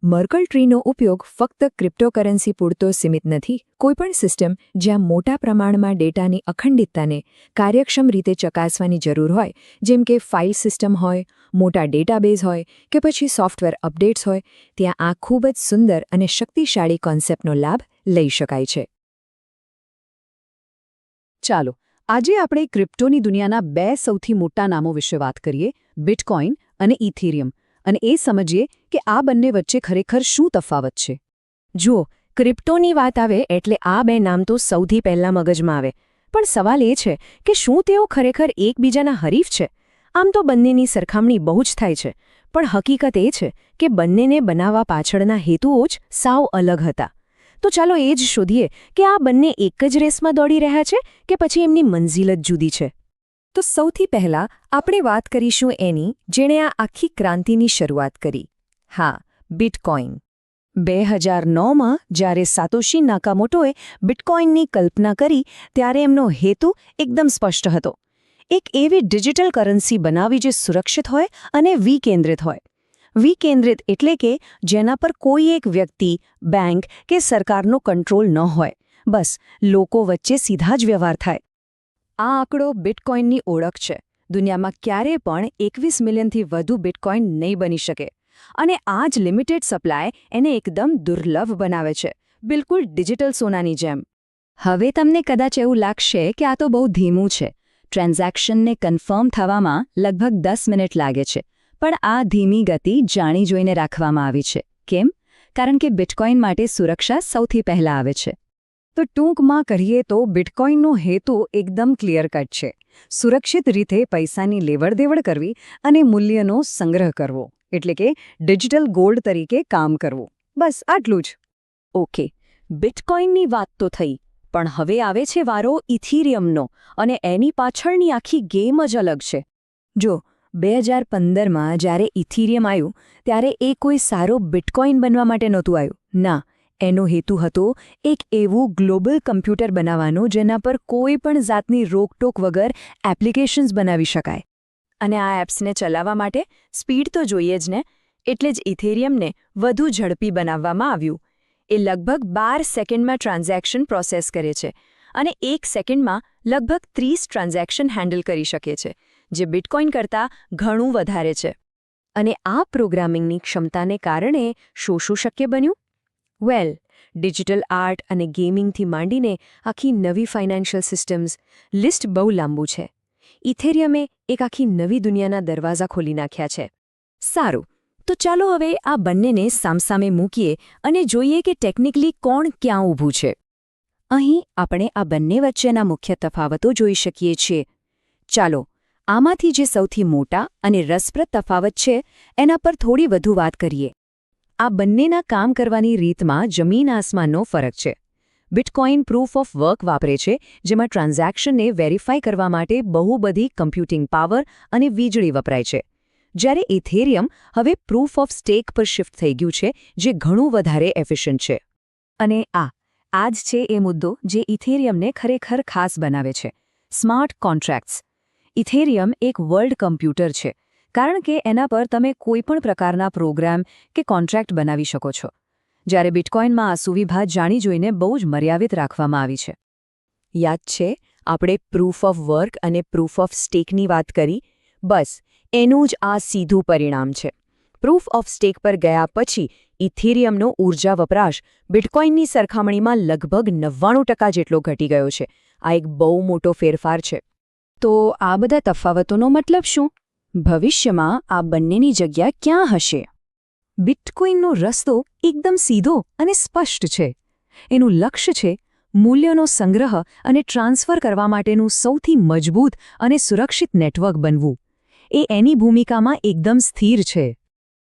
મર્કલ ટ્રીનો ઉપયોગ ફક્ત ક્રિપ્ટોકરન્સી પૂરતો સીમિત નથી. કોઈપણ સિસ્ટમ જ્યાં મોટા પ્રમાણમાં ડેટાની અખંડિતતાને કાર્યક્ષમ રીતે ચકાસવાની જરૂર હોય, જેમ કે ફાઇલ સિસ્ટમ હોય, મોટા ડેટાબેઝ હોય કે પછી સોફ્ટવેર અપડેટ્સ હોય, ત્યાં આ ખૂબ જ સુંદર અને શક્તિશાળી કોન્સેપ્ટનો લાભ લઈ શકાય છે. ચાલો આજે આપણે ક્રિપ્ટોની દુનિયાના 2 સૌથી મોટા નામો વિશે વાત કરીએ, બિટકોઇન અને ઇથેરિયમ, અને એ સમજીએ કે આ બંને વચ્ચે ખરેખર શું તફાવત છે. જુઓ, ક્રિપ્ટોની વાત આવે એટલે આ 2 નામ તો સૌથી પહેલા મગજમાં આવે. પણ સવાલ એ છે કે શું તેઓ ખરેખર એકબીજાના હરીફ છે? આમ તો બંનેની સરખામણી બહુ જ થાય છે, પણ હકીકત એ છે કે બંનેને બનાવવા પાછળના હેતુઓ જ સાવ અલગ હતા. તો ચાલો એ જ શોધીએ કે આ બંને એક જ રેસમાં દોડી રહ્યા છે કે પછી એમની મંઝિલ જ જુદી છે. તો સૌથી પહેલા આપણે વાત કરીશું એની જેણે આ આખી ક્રાંતિની શરૂઆત કરી. હા, બિટકોઇન. 2009માં જ્યારે સાતોશી નાકામોટોએ બિટકોઇનની કલ્પના કરી ત્યારે એમનો હેતુ એકદમ સ્પષ્ટ હતો. એક એવી ડિજિટલ કરન્સી બનાવી જે સુરક્ષિત હોય અને વિકેન્દ્રિત હોય. વિકેન્દ્રિત એટલે કે જેના પર કોઈ એક વ્યક્તિ, બેંક કે સરકારનો કંટ્રોલ ન હોય. બસ લોકો વચ્ચે સીધા જ વ્યવહાર થાય. આ આંકડો બિટકોઇનની ઓળખ છે. દુનિયામાં ક્યારેય પણ 21 મિલિયનથી વધુ બિટકોઇન નહીં બની શકે. અને આ જ લિમિટેડ સપ્લાય એને એકદમ દુર્લભ બનાવે છે, બિલકુલ ડિજિટલ સોનાની જેમ. હવે તમને કદાચ એવું લાગશે કે આ તો બહુ ધીમું છે. ટ્રાન્ઝેક્શનને કન્ફર્મ થવામાં લગભગ 10 મિનિટ લાગે છે. પણ આ ધીમી ગતિ જાણી જોઈને રાખવામાં આવી છે. કેમ? કારણ કે બિટકોઇન માટે સુરક્ષા સૌથી પહેલા આવે છે. તો ટૂંકમાં કહીએ તો બિટકોઇનનો હેતુ એકદમ ક્લિયર કટ છે. સુરક્ષિત રીતે પૈસાની લેવડ-દેવડ કરવી અને મૂલ્યનો સંગ્રહ કરવો, એટલે કે ડિજિટલ ગોલ્ડ તરીકે કામ કરવું. બસ આટલું જ. ઓકે, બિટકોઇનની વાત તો થઈ, પણ હવે આવે છે વારો ઇથેરિયમનો, અને એની પાછળની આખી ગેમ જ અલગ છે. જો 2015માં જ્યારે ઇથેરિયમ આવ્યું ત્યારે એ કોઈ સારો બિટકોઇન બનવા માટે નહોતું આવ્યું. ના, એનો હેતુ હતો એક એવું ગ્લોબલ કમ્પ્યુટર બનાવવાનો જેના પર કોઈ પણ જાતની રોકટોક વગર એપ્લિકેશન્સ બનાવી શકાય. અને આ એપ્સને ચલાવવા માટે સ્પીડ તો જોઈએ જ ને, એટલે જ ઇથેરિયમને વધુ ઝડપી બનાવવામાં આવ્યું. એ લગભગ 12 સેકન્ડમાં ટ્રાન્ઝેક્શન પ્રોસેસ કરે છે અને 1 સેકન્ડમાં લગભગ 30 ટ્રાન્ઝેક્શન હેન્ડલ કરી શકે છે, જે બિટકોઇન કરતાં ઘણું વધારે છે. અને આ પ્રોગ્રામિંગની ક્ષમતાને કારણે શું શક્ય બન્યું? વેલ, ડિજિટલ આર્ટ અને ગેમિંગથી માંડીને આખી નવી ફાઇનાન્શિયલ સિસ્ટમ્સ, લિસ્ટ બહુ લાંબુ છે. ઇથેરિયમે એક આખી નવી દુનિયાના દરવાજા ખોલી નાખ્યા છે. સારું, તો ચાલો હવે આ બંનેને સામસામે મૂકીએ અને જોઈએ કે ટેકનિકલી કોણ ક્યાં ઊભું છે. અહીં આપણે આ બંને વચ્ચેના મુખ્ય તફાવતો જોઈ શકીએ છીએ. ચાલો, આમાંથી જે સૌથી મોટા અને રસપ્રદ તફાવત છે એના પર થોડી વધુ વાત કરીએ. આ બંનેના કામ કરવાની રીતમાં જમીન આસમાનનો ફરક છે. બિટકોઇન પ્રૂફ ઓફ વર્ક વાપરે છે, જેમાં ટ્રાન્ઝેક્શનને વેરીફાઈ કરવા માટે બહુ બધી કમ્પ્યુટિંગ પાવર અને વીજળી વપરાય છે. જ્યારે ઇથેરિયમ હવે પ્રૂફ ઓફ સ્ટેક પર શિફ્ટ થઈ ગયું છે, જે ઘણું વધારે એફિશિયન્ટ છે. અને આ જ છે એ મુદ્દો જે ઇથેરિયમને ખરેખર ખાસ બનાવે છે. Smart contracts. ઇથેરિયમ એક વર્લ્ડ કમ્પ્યુટર છે, કારણ કે એના પર તમે કોઈપણ પ્રકારના પ્રોગ્રામ કે કોન્ટ્રાક્ટ બનાવી શકો છો. જ્યારે બિટકોઇનમાં આ સુવિધા જાણી જોઈને બહુ જ મર્યાદિત રાખવામાં આવી છે. યાદ છે આપણે પ્રૂફ ઓફ વર્ક અને પ્રૂફ ઓફ સ્ટેકની વાત કરી? બસ એનું જ આ સીધું પરિણામ છે. પ્રૂફ ઓફ સ્ટેક પર ગયા પછી ઇથેરિયમનો ઊર્જા વપરાશ બિટકોઇનની સરખામણીમાં લગભગ 99% જેટલો ઘટી ગયો છે. આ એક બહુ મોટો ફેરફાર છે. તો આ બધા તફાવતોનો મતલબ શું? ભવિષ્યમાં આ બંનેની જગ્યા ક્યાં હશે? બિટકોઇનનો રસ્તો એકદમ સીધો અને સ્પષ્ટ છે. એનું લક્ષ્ય છે મૂલ્યોનો સંગ્રહ અને ટ્રાન્સફર કરવા માટેનું સૌથી મજબૂત અને સુરક્ષિત નેટવર્ક બનવું. એ એની ભૂમિકામાં એકદમ સ્થિર છે.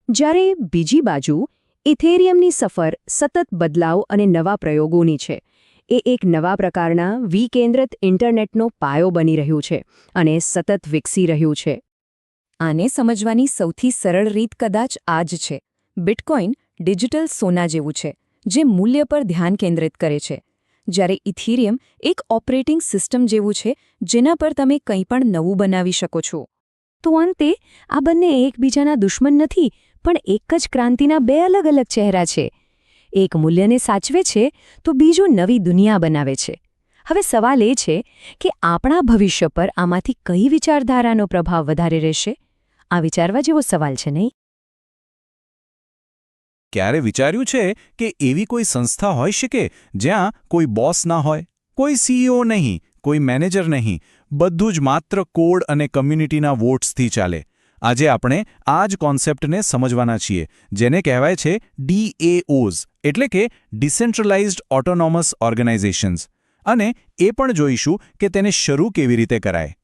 જ્યારે બીજી બાજુ ઇથેરિયમની સફર સતત બદલાવ અને નવા પ્રયોગોની છે. એ એક નવા પ્રકારના વિકેન્દ્રિત ઇન્ટરનેટનો પાયો બની રહ્યું છે અને સતત વિકસી રહ્યું છે. આને સમજવાની સૌથી સરળ રીત કદાચ આ જ છે. બિટકોઇન ડિજિટલ સોના જેવું છે, જે મૂલ્ય પર ધ્યાન કેન્દ્રિત કરે છે, જ્યારે ઇથેરિયમ એક ઓપરેટિંગ સિસ્ટમ જેવું છે, જેના પર તમે કંઈ પણ નવું બનાવી શકો છો. તો અંતે આ બંને એકબીજાના દુશ્મન નથી, પણ એક જ ક્રાંતિના બે અલગ અલગ ચહેરા છે. એક મૂલ્યને સાચવે છે તો બીજું નવી દુનિયા બનાવે છે. હવે સવાલ એ છે કે આપણા ભવિષ્ય પર આમાંથી કઈ વિચારધારાનો પ્રભાવ વધારે રહેશે? આ વિચારવા જેવો સવાલ છે, નહીં? ક્યારે વિચાર્યું છે કે એવી કોઈ સંસ્થા હોઈ શકે જ્યાં કોઈ બોસ ના હોય, કોઈ સીઈઓ નહીં, કોઈ મેનેજર નહીં, બધું જ માત્ર કોડ અને કમ્યુનિટીના વોટ્સથી ચાલે? આજે આપણે આ જ કોન્સેપ્ટને સમજવાના છીએ, જેને કહેવાય છે DAOs, એટલે કે ડિસેન્ટ્રલાઇઝ્ડ ઓટોનોમસ ઓર્ગેનાઇઝેશન્સ. અને એ પણ જોઈશું કે તેને શરૂ કેવી રીતે કરાય.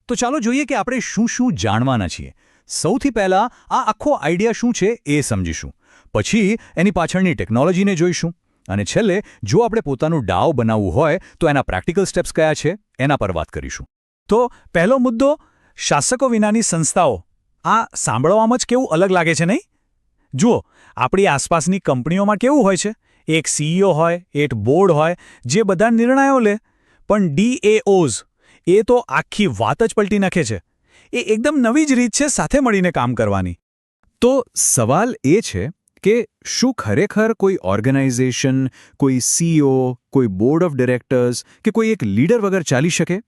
તો ચાલો જોઈએ કે આપણે શું શું જાણવાના છીએ. સૌથી પહેલાં આ આખો આઈડિયા શું છે એ સમજીશું. પછી એની પાછળની ટેકનોલોજીને જોઈશું. અને છેલ્લે જો આપણે પોતાનું DAO બનાવવું હોય તો એના પ્રેક્ટિકલ સ્ટેપ્સ કયા છે એના પર વાત કરીશું. તો પહેલો મુદ્દો, શાસકો વિનાની સંસ્થાઓ. આ સાંભળવામાં જ કેવું અલગ લાગે છે, નહીં? જુઓ, આપણી આસપાસની કંપનીઓમાં કેવું હોય છે? એક CEO હોય, એક બોર્ડ હોય, જે બધા નિર્ણયો લે. પણ DAOs એ તો આખી વાત જ પલટી નાખે છે. એ એકદમ નવી જ રીત છે સાથે મળીને કામ કરવાની. તો સવાલ એ છે કે શું ખરેખર કોઈ ઓર્ગેનાઇઝેશન, કોઈ CEO, કોઈ બોર્ડ ઓફ ડિરેક્ટર્સ કે કોઈ એક લીડર વગર ચાલી શકે?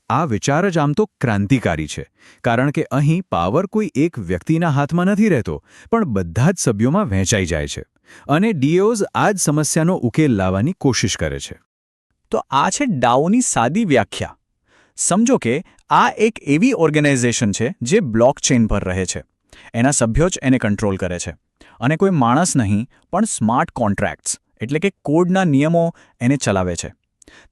આ વિચાર જ આમ તો ક્રાંતિકારી છે, કારણ કે અહીં પાવર કોઈ એક વ્યક્તિના હાથમાં નથી રહેતો, પણ બધા જ સભ્યોમાં વહેંચાઈ જાય છે. અને DAOs આ જ સમસ્યાનો ઉકેલ લાવવાની કોશિશ કરે છે. તો આ છે DAOની સાદી વ્યાખ્યા. સમજો કે આ એક એવી ઓર્ગેનાઇઝેશન છે જે બ્લોકચેન પર રહે છે. એના સભ્યો જ એને કંટ્રોલ કરે છે. અને કોઈ માણસ નહીં, પણ સ્માર્ટ કોન્ટ્રાક્ટ્સ, એટલે કે કોડના નિયમો એને ચલાવે છે.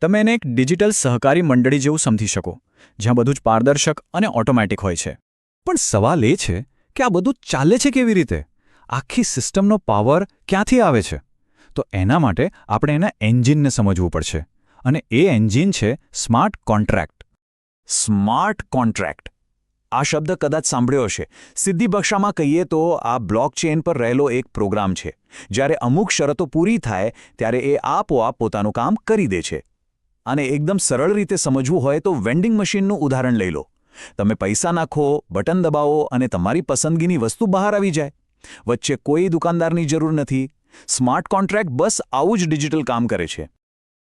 તમે એને એક ડિજિટલ સહકારી મંડળી જેવું સમજી શકો, જ્યાં બધું જ પારદર્શક અને ઓટોમેટિક હોય છે. પણ સવાલ એ છે કે આ બધું ચાલે છે કેવી રીતે? આખી સિસ્ટમનો પાવર ક્યાંથી આવે છે? તો એના માટે આપણે એના એન્જિનને સમજવું પડશે. અને એ એન્જિન છે સ્માર્ટ કોન્ટ્રાક્ટ. Smart contract. આ શબ્દ કદાચ સાંભળ્યો હશે. સીધી ભાષામાં કહીએ તો આ બ્લોકચેન પર રહેલો એક પ્રોગ્રામ છે. જ્યારે અમુક શરતો પૂરી થાય ત્યારે એ આપોઆપ પોતાનું કામ કરી દે છે. અને એકદમ સરળ રીતે સમજવું હોય તો વેન્ડિંગ મશીનનું ઉદાહરણ લઈ લો. તમે પૈસા નાખો, બટન દબાવો અને તમારી પસંદગીની વસ્તુ બહાર આવી જાય. વચ્ચે કોઈ દુકાનદારની જરૂર નથી. સ્માર્ટ કોન્ટ્રાક્ટ બસ આવું જ ડિજિટલ કામ કરે છે.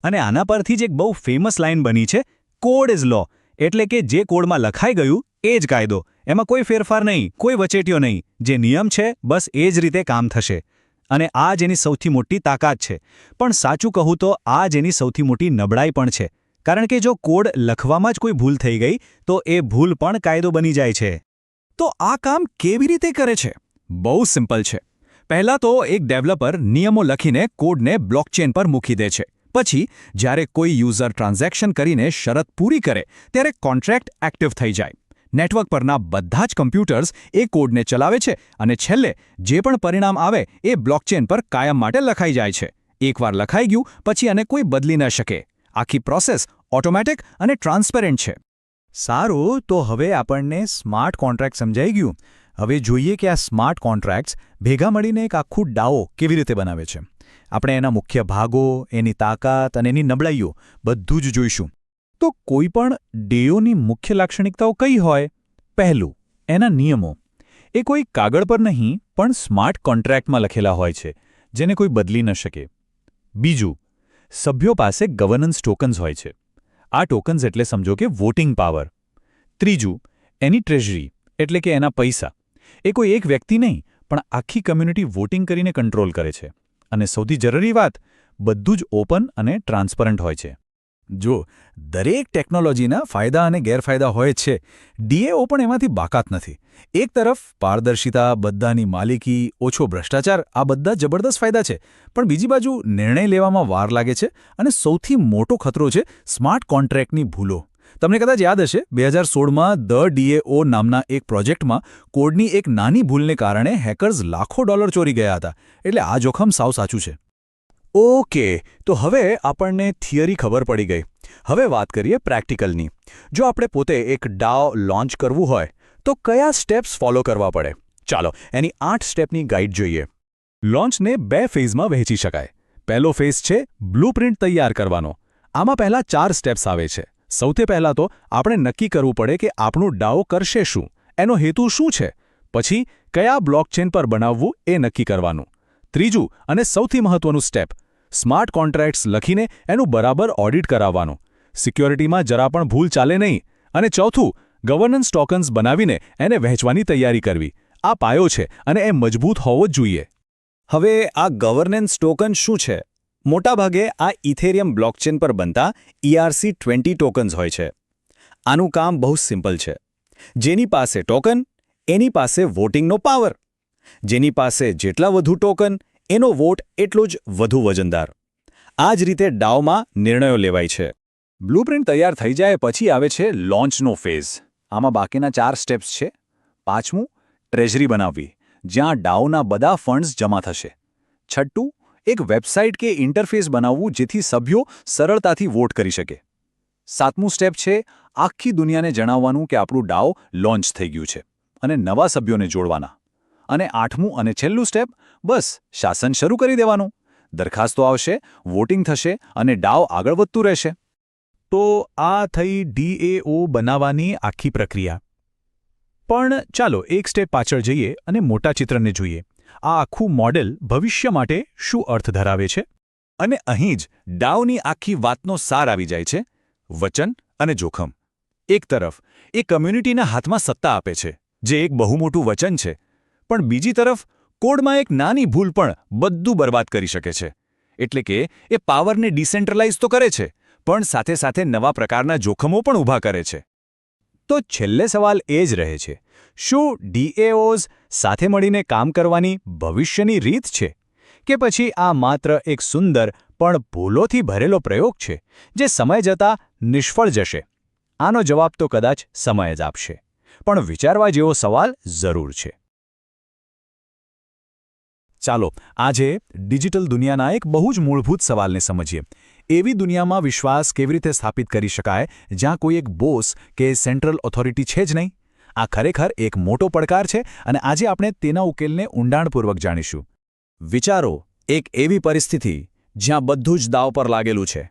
અને આના પરથી જ એક બહુ ફેમસ લાઇન બની છે, કોડ ઇઝ લો. એટલે કે જે કોડમાં લખાઈ ગયું એ જ કાયદો. એમાં કોઈ ફેરફાર નહીં, કોઈ વચેટીઓ નહીં. જે નિયમ છે બસ એ જ રીતે કામ થશે. અને આ જ એની સૌથી મોટી તાકાત છે. પણ સાચું કહું તો આ જ એની સૌથી મોટી નબળાઈ પણ છે. કારણ કે જો કોડ લખવામાં જ કોઈ ભૂલ થઈ ગઈ તો એ ભૂલ પણ કાયદો બની જાય છે. તો આ કામ કેવી રીતે કરે છે? બહુ સિમ્પલ છે. પહેલાં તો એક ડેવલપર નિયમો લખીને કોડને બ્લોકચેન પર મૂકી દે છે. પછી જ્યારે કોઈ યુઝર ટ્રાન્ઝેક્શન કરીને શરત પૂરી કરે ત્યારે કોન્ટ્રાક્ટ એક્ટિવ થઈ જાય. નેટવર્ક પરના બધા જ કમ્પ્યુટર્સ એ કોડને ચલાવે છે અને છેલ્લે જે પણ પરિણામ આવે એ બ્લોકચેન પર કાયમ માટે લખાઈ જાય છે. એકવાર લખાઈ ગયું પછી આને કોઈ બદલી ન શકે. આખી પ્રોસેસ ઓટોમેટિક અને ટ્રાન્સપેરેન્ટ છે. સારું, તો હવે આપણને સ્માર્ટ કોન્ટ્રાક્ટ સમજાઈ ગયું. હવે જોઈએ કે આ સ્માર્ટ કોન્ટ્રાક્ટ્સ ભેગા મળીને એક આખું DAO કેવી રીતે બનાવે છે. આપણે એના મુખ્ય ભાગો, એની તાકાત અને એની નબળાઈઓ બધું જ જોઈશું. તો કોઈ પણ DAOની મુખ્ય લાક્ષણિકતાઓ કઈ હોય? પહેલું, એના નિયમો. એ કોઈ કાગળ પર નહીં, પણ સ્માર્ટ કોન્ટ્રાક્ટમાં લખેલા હોય છે, જેને કોઈ બદલી ન શકે. બીજું, સભ્યો પાસે ગવર્નન્સ ટોકન્સ હોય છે. આ ટોકન્સ એટલે સમજો કે વોટિંગ પાવર. ત્રીજું, એની ટ્રેઝરી, એટલે કે એના પૈસા. એ કોઈ એક વ્યક્તિ નહીં, પણ આખી કમ્યુનિટી વોટિંગ કરીને કંટ્રોલ કરે છે. અને સૌથી જરૂરી વાત, બધું જ ઓપન અને ટ્રાન્સપરન્ટ હોય છે. જો દરેક ટેકનોલોજીના ફાયદા અને ગેરફાયદા હોય જ છે, ડીએઓ પણ એમાંથી બાકાત નથી. એક તરફ પારદર્શિતા, બધાની માલિકી, ઓછો ભ્રષ્ટાચાર, આ બધા જબરદસ્ત ફાયદા છે, પણ બીજી બાજુ નિર્ણય લેવામાં વાર લાગે છે અને સૌથી મોટો ખતરો છે સ્માર્ટ કોન્ટ્રાક્ટની ભૂલો. તમને કદાચ યાદ હશે 2016માં ધ ડીએઓ નામના એક પ્રોજેક્ટમાં કોડની એક નાની ભૂલને કારણે હેકર્સ લાખો ડોલર ચોરી ગયા હતા. એટલે આ જોખમ સાવ સાચું છે. ઓકે, તો હવે આપણને થિયરી ખબર પડી ગઈ. હવે વાત કરીએ પ્રેક્ટિકલની. જો આપણે પોતે એક ડાઓ લોન્ચ કરવું હોય તો કયા સ્ટેપ્સ ફોલો કરવા પડે? ચાલો એની 8 સ્ટેપની ગાઈડ જોઈએ. લોન્ચને 2 ફેઝમાં વહેંચી શકાય. પહેલો ફેઝ છે બ્લુપ્રિન્ટ તૈયાર કરવાનો. આમાં પહેલા 4 સ્ટેપ્સ આવે છે. સૌથી પહેલાં તો આપણે નક્કી કરવું પડે કે આપણું ડાઓ કરશે શું, એનો હેતુ શું છે. પછી કયા બ્લોકચેન પર બનાવવું એ નક્કી કરવાનું. ત્રીજું અને સૌથી મહત્વનું સ્ટેપ, સ્માર્ટ કોન્ટ્રાક્ટ્સ લખીને એનું બરાબર ઓડિટ કરાવવાનું. સિક્યોરિટીમાં જરા પણ ભૂલ ચાલે નહીં. અને ચોથું, ગવર્નન્સ ટોકન્સ બનાવીને એને વહેંચવાની તૈયારી કરવી. આ પાયો છે અને એ મજબૂત હોવો જ જોઈએ. હવે આ ગવર્નન્સ ટોકન શું છે? મોટાભાગે આ ઇથેરિયમ બ્લોકચેન પર બનતા ERC-20 ટોકન્સ હોય છે. આનું કામ બહુ સિમ્પલ છે. જેની પાસે ટોકન, એની પાસે વોટિંગનો પાવર. જેની પાસે જેટલા વધુ ટોકન, એનો વોટ એટલો જ વધુ વજનદાર. આ જ રીતે ડાઓમાં નિર્ણયો લેવાય છે. બ્લુપ્રિન્ટ તૈયાર થઈ જાય પછી આવે છે લોન્ચનો ફેઝ. આમાં બાકીના 4 સ્ટેપ્સ છે. 5મું, ટ્રેઝરી બનાવવી, જ્યાં ડાઓના બધા ફંડ્સ જમા થશે. 6ઠું, એક વેબસાઇટ કે ઇન્ટરફેસ બનાવવું જેથી સભ્યો સરળતાથી વોટ કરી શકે. 7મું સ્ટેપ છે આખી દુનિયાને જણાવવાનું કે આપણું ડાઓ લોન્ચ થઈ ગયું છે અને નવા સભ્યોને જોડવાના. અને 8મું અને છેલ્લું સ્ટેપ, બસ શાસન શરૂ કરી દેવાનું. દરખાસ્તો આવશે, વોટિંગ થશે અને ડાઓ આગળ વધતું રહેશે. તો આ થઈ ડીએઓ બનાવવાની આખી પ્રક્રિયા. પણ ચાલો એક સ્ટેપ પાછળ જઈએ અને મોટા ચિત્રને જોઈએ. આ આખું મોડેલ ભવિષ્ય માટે શું અર્થ ધરાવે છે? અને અહીં જ ડાઓની આખી વાતનો સાર આવી જાય છે. વચન અને જોખમ. એક તરફ એ કમ્યુનિટીના હાથમાં સત્તા આપે છે, જે એક બહુ મોટું વચન છે. પણ બીજી તરફ કોડમાં એક નાની ભૂલ પણ બધું બરબાદ કરી શકે છે. એટલે કે એ પાવરને ડિસેન્ટ્રલાઇઝ તો કરે છે, પણ સાથે સાથે નવા પ્રકારના જોખમો પણ ઊભા કરે છે. તો છેલ્લે સવાલ એ જ રહે છે, શું ડીએઓઝ સાથે મળીને કામ કરવાની ભવિષ્યની રીત છે? કે પછી આ માત્ર એક સુંદર પણ ભૂલોથી ભરેલો પ્રયોગ છે, જે સમય જતાં નિષ્ફળ જશે? આનો જવાબ તો કદાચ સમય જ આપશે. પણ વિચારવા જેવો સવાલ જરૂર છે. ચાલો આજે ડિજિટલ દુનિયાના એક બહુ જ મૂળભૂત સવાલને સમજીએ. એવી દુનિયામાં વિશ્વાસ કેવી રીતે સ્થાપિત કરી શકાય જ્યાં કોઈ એક બોસ કે સેન્ટ્રલ ઓથોરિટી છે જ નહીં? આ ખરેખર એક મોટો પડકાર છે અને આજે આપણે તેના ઉકેલને ઊંડાણપૂર્વક જાણીશું. વિચારો, એક એવી પરિસ્થિતિ જ્યાં બધું જ દાવ પર લાગેલું છે.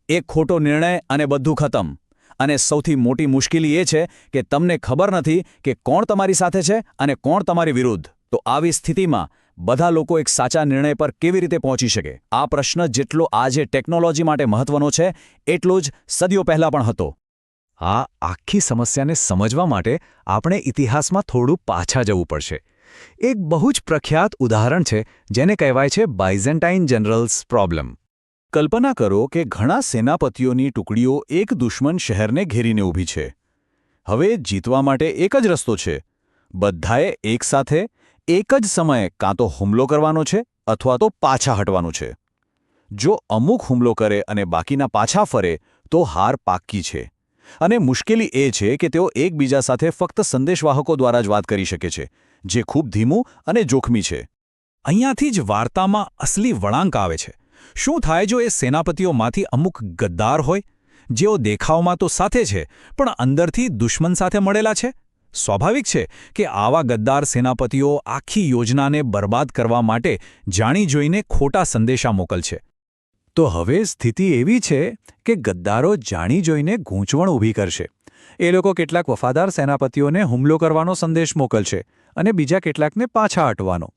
એક ખોટો નિર્ણય અને બધું ખતમ. અને સૌથી મોટી મુશ્કેલી એ છે કે તમને ખબર નથી કે કોણ તમારી સાથે છે અને કોણ તમારી વિરુદ્ધ. તો આવી સ્થિતિમાં બધા લોકો એક સાચા નિર્ણય પર કેવી રીતે પહોંચી શકે? આ પ્રશ્ન જેટલો આજે ટેકનોલોજી માટે મહત્વનો છે, એટલો જ સદીઓ પહેલાં પણ હતો. આ આખી સમસ્યાને સમજવા માટે આપણે ઇતિહાસમાં થોડું પાછા જવું પડશે. એક બહુ જ પ્રખ્યાત ઉદાહરણ છે જેને કહેવાય છે બાઇઝેન્ટાઇન જનરલ્સ પ્રોબ્લેમ. કલ્પના કરો કે ઘણા સેનાપતિઓની ટુકડીઓ એક દુશ્મન શહેરને ઘેરીને ઊભી છે. હવે જીતવા માટે એક જ રસ્તો છે. બધાએ એકસાથે એક જ સમયે કાં તો હુમલો કરવાનો છે અથવા તો પાછા હટવાનું છે. જો અમુક હુમલો કરે અને બાકીના પાછા ફરે તો હાર પાક્કી છે. અને મુશ્કેલી એ છે કે તેઓ એકબીજા સાથે ફક્ત સંદેશવાહકો દ્વારા જ વાત કરી શકે છે, જે ખૂબ ધીમું અને જોખમી છે. અહીંયાથી જ વાર્તામાં અસલી વળાંક આવે છે. શું થાય જો એ સેનાપતિઓમાંથી અમુક ગદ્દાર હોય, જેઓ દેખાવમાં તો સાથે છે પણ અંદરથી દુશ્મન સાથે મળેલા છે? સ્વાભાવિક છે કે આવા ગદ્દાર સેનાપતિઓ આખી યોજનાને બરબાદ કરવા માટે જાણી જોઈને ખોટા સંદેશા મોકલશે. તો હવે સ્થિતિ એવી છે કે ગદ્દારો જાણી જોઈને ગૂંચવણ ઊભી કરશે. એ લોકો કેટલાક વફાદાર સેનાપતિઓને હુમલો કરવાનો સંદેશ મોકલશે અને બીજા કેટલાકને પાછા હટવાનો.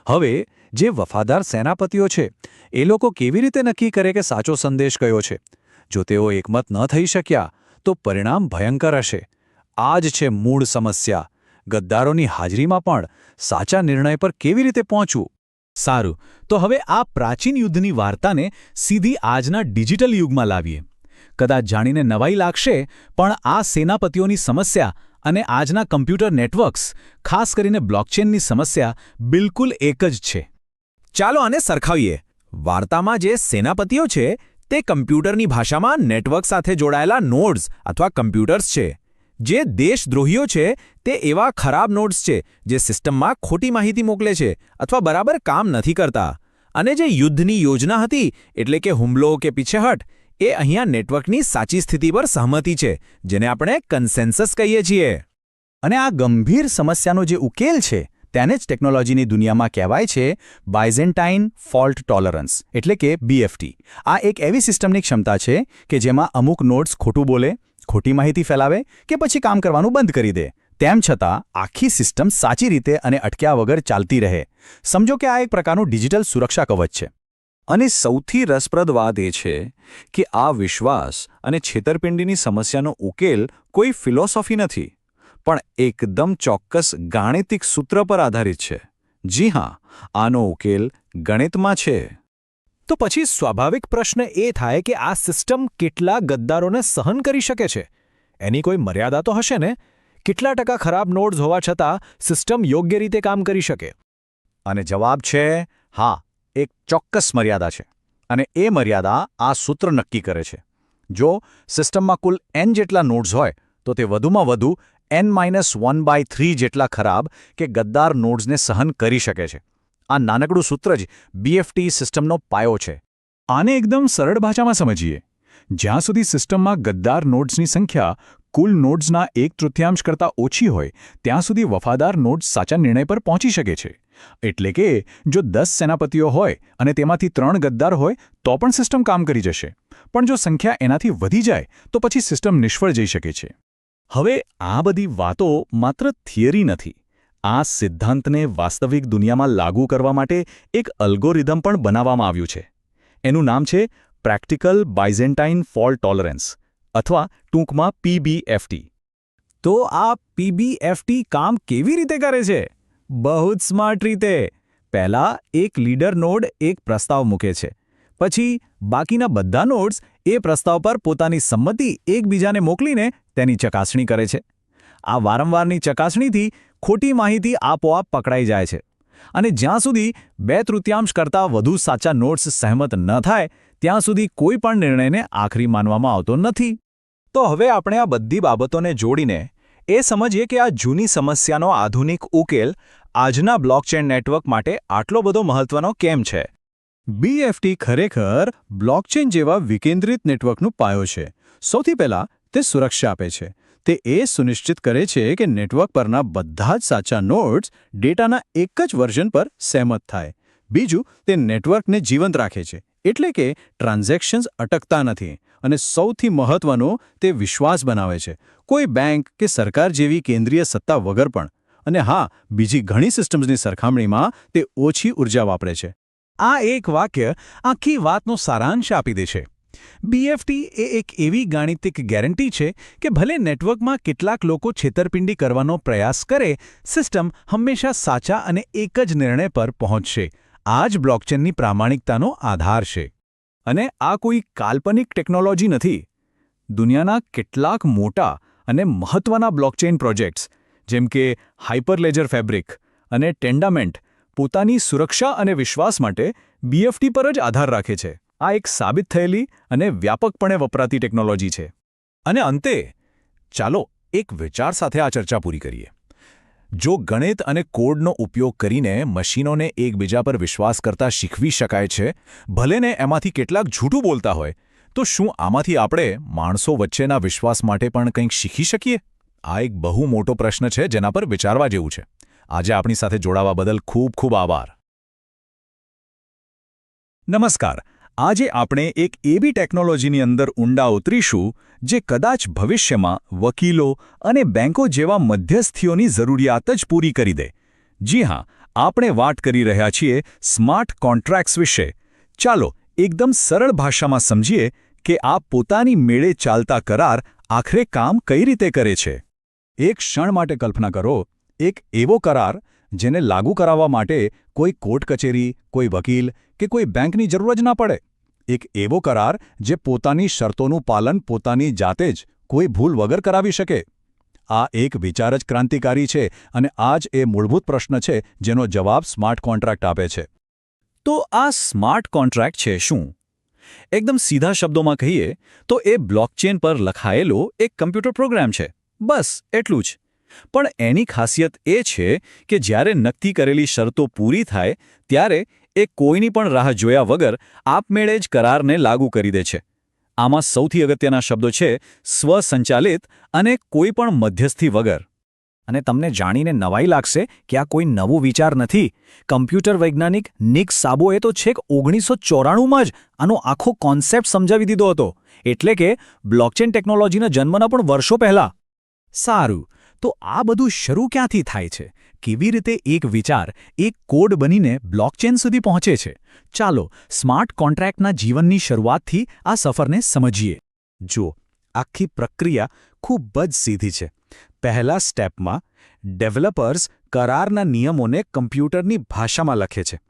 હવે જે વફાદાર સેનાપતિઓ છે એ લોકો કેવી રીતે નક્કી કરે કે સાચો સંદેશ કયો છે? જો તેઓ એકમત ન થઈ શક્યા તો પરિણામ ભયંકર હશે. આ જ છે મૂળ સમસ્યા. ગદ્દારોની હાજરીમાં પણ સાચા નિર્ણય પર કેવી રીતે પહોંચવું? સારું, તો હવે આ પ્રાચીન યુદ્ધની વાર્તાને સીધી આજના ડિજિટલ યુગમાં લાવીએ. કદાચ જાણીને નવાઈ લાગશે, પણ આ સેનાપતિઓની સમસ્યા અને આજના કમ્પ્યુટર નેટવર્ક્સ, ખાસ કરીને બ્લોકચેનની સમસ્યા બિલકુલ એક જ છે. ચાલો આને સરખાવીએ. વાર્તામાં જે સેનાપતિઓ છે તે કમ્પ્યુટરની ભાષામાં નેટવર્ક સાથે જોડાયેલા નોડ્સ અથવા કમ્પ્યુટર્સ છે. જે દેશદ્રોહીઓ છે તે એવા ખરાબ નોડ્સ છે જે સિસ્ટમમાં ખોટી માહિતી મોકલે છે અથવા બરાબર કામ નથી કરતા. અને જે યુદ્ધની યોજના હતી, એટલે કે હુમલો કે પીછેહટ, એ અહીંયા નેટવર્કની સાચી સ્થિતિ પર સહમતિ છે, જેને આપણે કન્સેન્સસ કહીએ છીએ. અને આ ગંભીર સમસ્યાનો જે ઉકેલ છે તેને જ ટેકનોલોજીની દુનિયામાં કહેવાય છે બાયઝેન્ટાઇન ફોલ્ટ ટોલરન્સ, એટલે કે BFT. આ એક એવી સિસ્ટમની ક્ષમતા છે કે જેમાં અમુક નોડ્સ ખોટું બોલે, ખોટી માહિતી ફેલાવે કે પછી કામ કરવાનું બંધ કરી દે, તેમ છતાં આખી સિસ્ટમ સાચી રીતે અને અટક્યા વગર ચાલતી રહે. સમજો કે આ એક પ્રકારનું ડિજિટલ સુરક્ષા કવચ છે. અને સૌથી રસપ્રદ વાત એ છે કે આ વિશ્વાસ અને છેતરપિંડીની સમસ્યાનો ઉકેલ કોઈ ફિલોસોફી નથી, પણ એકદમ ચોક્કસ ગાણિતિક સૂત્ર પર આધારિત છે. જી હા, આનો ઉકેલ ગણિતમાં છે. તો પછી સ્વાભાવિક પ્રશ્ન એ થાય કે આ સિસ્ટમ કેટલા ગદ્દારોને સહન કરી શકે છે? એની કોઈ મર્યાદા તો હશે ને? કેટલા ટકા ખરાબ નોડ્સ હોવા છતાં સિસ્ટમ યોગ્ય રીતે કામ કરી શકે? અને જવાબ છે હા, એક ચોક્કસ મર્યાદા છે. અને એ મર્યાદા આ સૂત્ર નક્કી કરે છે. જો સિસ્ટમમાં કુલ n જેટલા નોડ્સ હોય તો તે વધુમાં વધુ n-1/3 જેટલા ખરાબ કે ગદ્દાર નોડ્સને સહન કરી શકે છે. આ નાનકડું સૂત્ર જ BFT સિસ્ટમનો પાયો છે. આને એકદમ સરળ ભાષામાં સમજીએ. જ્યાં સુધી સિસ્ટમમાં ગદ્દાર નોડ્સની સંખ્યા કુલ નોડ્સના 1/3 કરતાં ઓછી હોય ત્યાં સુધી વફાદાર નોડ્સ સાચા નિર્ણય પર પહોંચી શકે છે. એટલે કે જો 10 સેનાપતિઓ હોય અને તેમાંથી 3 ગદ્દાર હોય તો પણ સિસ્ટમ કામ કરી જશે. પણ જો સંખ્યા એનાથી વધી જાય તો પછી સિસ્ટમ નિષ્ફળ જઈ શકે છે. હવે આ બધી વાતો માત્ર થિયરી નથી. આ સિદ્ધાંતને વાસ્તવિક દુનિયામાં લાગુ કરવા માટે એક અલ્ગોરિધમ પણ બનાવવામાં આવ્યું છે. એનું નામ છે પ્રેક્ટિકલ બાયઝેન્ટાઇન ફોલ્ટ ટોલરન્સ, અથવા ટૂંકમાં PBFT. તો આ PBFT કામ કેવી રીતે કરે છે? બહુ જ સ્માર્ટ રીતે. પહેલા એક લીડર નોડ એક પ્રસ્તાવ મૂકે છે. પછી બાકીના બધા નોડ્સ એ પ્રસ્તાવ પર પોતાની સંમતિ એકબીજાને મોકલીને તેની ચકાસણી કરે છે. આ વારંવારની ચકાસણીથી ખોટી માહિતી આપોઆપ પકડાઈ જાય છે. અને જ્યાં સુધી 2/3 કરતાં વધુ સાચા નોડ્સ સહેમત ન થાય ત્યાં સુધી કોઈ પણ નિર્ણયને આખરી માનવામાં આવતો નથી. તો હવે આપણે આ બધી બાબતોને જોડીને એ સમજીએ કે આ જૂની સમસ્યાનો આધુનિક ઉકેલ આજના બ્લોકચેન નેટવર્ક માટે આટલો બધો મહત્વનો કેમ છે. BFT ખરેખર બ્લોકચેન જેવા વિકેન્દ્રિત નેટવર્કનું પાયો છે. સૌથી પહેલાં તે સુરક્ષા આપે છે. તે એ સુનિશ્ચિત કરે છે કે નેટવર્ક પરના બધા જ સાચા નોડ્સ ડેટાના એક જ વર્ઝન પર સહેમત થાય. બીજું, તે નેટવર્કને જીવંત રાખે છે, એટલે કે ટ્રાન્ઝેક્શન્સ અટકતા નથી. અને સૌથી મહત્વનું, તે વિશ્વાસ બનાવે છે, કોઈ બેંક કે સરકાર જેવી કેન્દ્રીય સત્તા વગર પણ. અને હા, બીજી ઘણી સિસ્ટમ્સની સરખામણીમાં તે ઓછી ઉર્જા વાપરે છે. આ એક વાક્ય આખી વાતનો સારાંશ આપી દે છે. BFT એ એક એવી ગાણિતિક ગેરંટી છે કે ભલે નેટવર્કમાં કેટલાક લોકો છેતરપિંડી કરવાનો પ્રયાસ કરે, સિસ્ટમ હંમેશા સાચા અને એક જ નિર્ણય પર પહોંચશે. આ જ બ્લોકચેનની પ્રામાણિકતાનો આધાર છે. અને આ કોઈ કાલ્પનિક ટેકનોલોજી નથી. દુનિયાના કેટલાક મોટા અને મહત્વના બ્લોકચેન પ્રોજેક્ટ્સ જેમ કે હાઇપરલેજર ફેબ્રિક અને ટેન્ડામેન્ટ પોતાની સુરક્ષા અને વિશ્વાસ માટે BFT પર જ આધાર રાખે છે. આ એક સાબિત થયેલી અને વ્યાપકપણે વપરાતી ટેકનોલોજી છે. અને અંતે ચાલો એક વિચાર સાથે આ ચર્ચા પૂરી કરીએ. જો ગણિત અને કોડનો ઉપયોગ કરીને મશીનોને એકબીજા પર વિશ્વાસ કરતા શીખવી શકાય છે, ભલેને એમાંથી કેટલાક જૂઠું બોલતા હોય, તો શું આમાંથી આપણે માણસો વચ્ચેના વિશ્વાસ માટે પણ કંઈક શીખી શકીએ? આ એક બહુ મોટો પ્રશ્ન છે જેના પર વિચારવા જેવું છે. આજે આપણી સાથે જોડાવા બદલ ખૂબ ખૂબ આભાર. નમસ્કાર. આજે આપણે એક એવી ટેકનોલોજીની અંદર ઊંડા ઉતરીશું જે કદાચ ભવિષ્યમાં વકીલો અને બેંકો જેવા મધ્યસ્થીઓની જરૂરિયાત જ પૂરી કરી દે. જી હા, આપણે વાત કરી રહ્યા છીએ સ્માર્ટ કોન્ટ્રાક્ટ્સ વિશે. ચાલો એકદમ સરળ ભાષામાં સમજીએ કે આ પોતાની મેળે ચાલતા કરાર આખરે કામ કઈ રીતે કરે છે. એક ક્ષણ માટે કલ્પના કરો, એક એવો કરાર જેને લાગુ કરાવવા માટે કોઈ કોર્ટ કચેરી, કોઈ વકીલ કે કોઈ બેંકની જરૂર જ ના પડે. એક એવો કરાર જે પોતાની શરતોનું પાલન પોતાની જાતે જ કોઈ ભૂલ વગર કરાવી શકે. આ એક વિચાર જ ક્રાંતિકારી છે અને આ જ એ મૂળભૂત પ્રશ્ન છે જેનો જવાબ સ્માર્ટ કોન્ટ્રાક્ટ આપે છે. તો આ સ્માર્ટ કોન્ટ્રાક્ટ છે શું? એકદમ સીધા શબ્દોમાં કહીએ તો એ બ્લોકચેન પર લખાયેલો એક કમ્પ્યુટર પ્રોગ્રામ છે. બસ એટલું જ. પણ એની ખાસિયત એ છે કે જ્યારે નક્કી કરેલી શરતો પૂરી થાય ત્યારે એ કોઈની પણ રાહ જોયા વગર આપમેળે જ કરારને લાગુ કરી દે છે. આમાં સૌથી અગત્યના શબ્દો છે સ્વસંચાલિત અને કોઈ પણ મધ્યસ્થી વગર. અને તમને જાણીને નવાઈ લાગશે કે આ કોઈ નવું વિચાર નથી. કમ્પ્યુટર વૈજ્ઞાનિક નિક સાબોએ તો છેક 1994માં જ આનો આખો કોન્સેપ્ટ સમજાવી દીધો હતો. એટલે કે બ્લોકચેન ટેકનોલોજીના જન્મના પણ વર્ષો પહેલા. સારું, તો આ બધું શરૂ ક્યાંથી થાય છે? કેવી રીતે એક વિચાર એક કોડ બનીને બ્લોકચેન સુધી પહોંચે છે? ચાલો સ્માર્ટ કોન્ટ્રાક્ટના જીવનની શરૂઆતથી આ સફરને સમજીએ. જુઓ, આખી પ્રક્રિયા ખૂબ જ સીધી છે. પહેલા સ્ટેપમાં ડેવલપર્સ કરારના નિયમોને કમ્પ્યુટરની ભાષામાં લખે છે.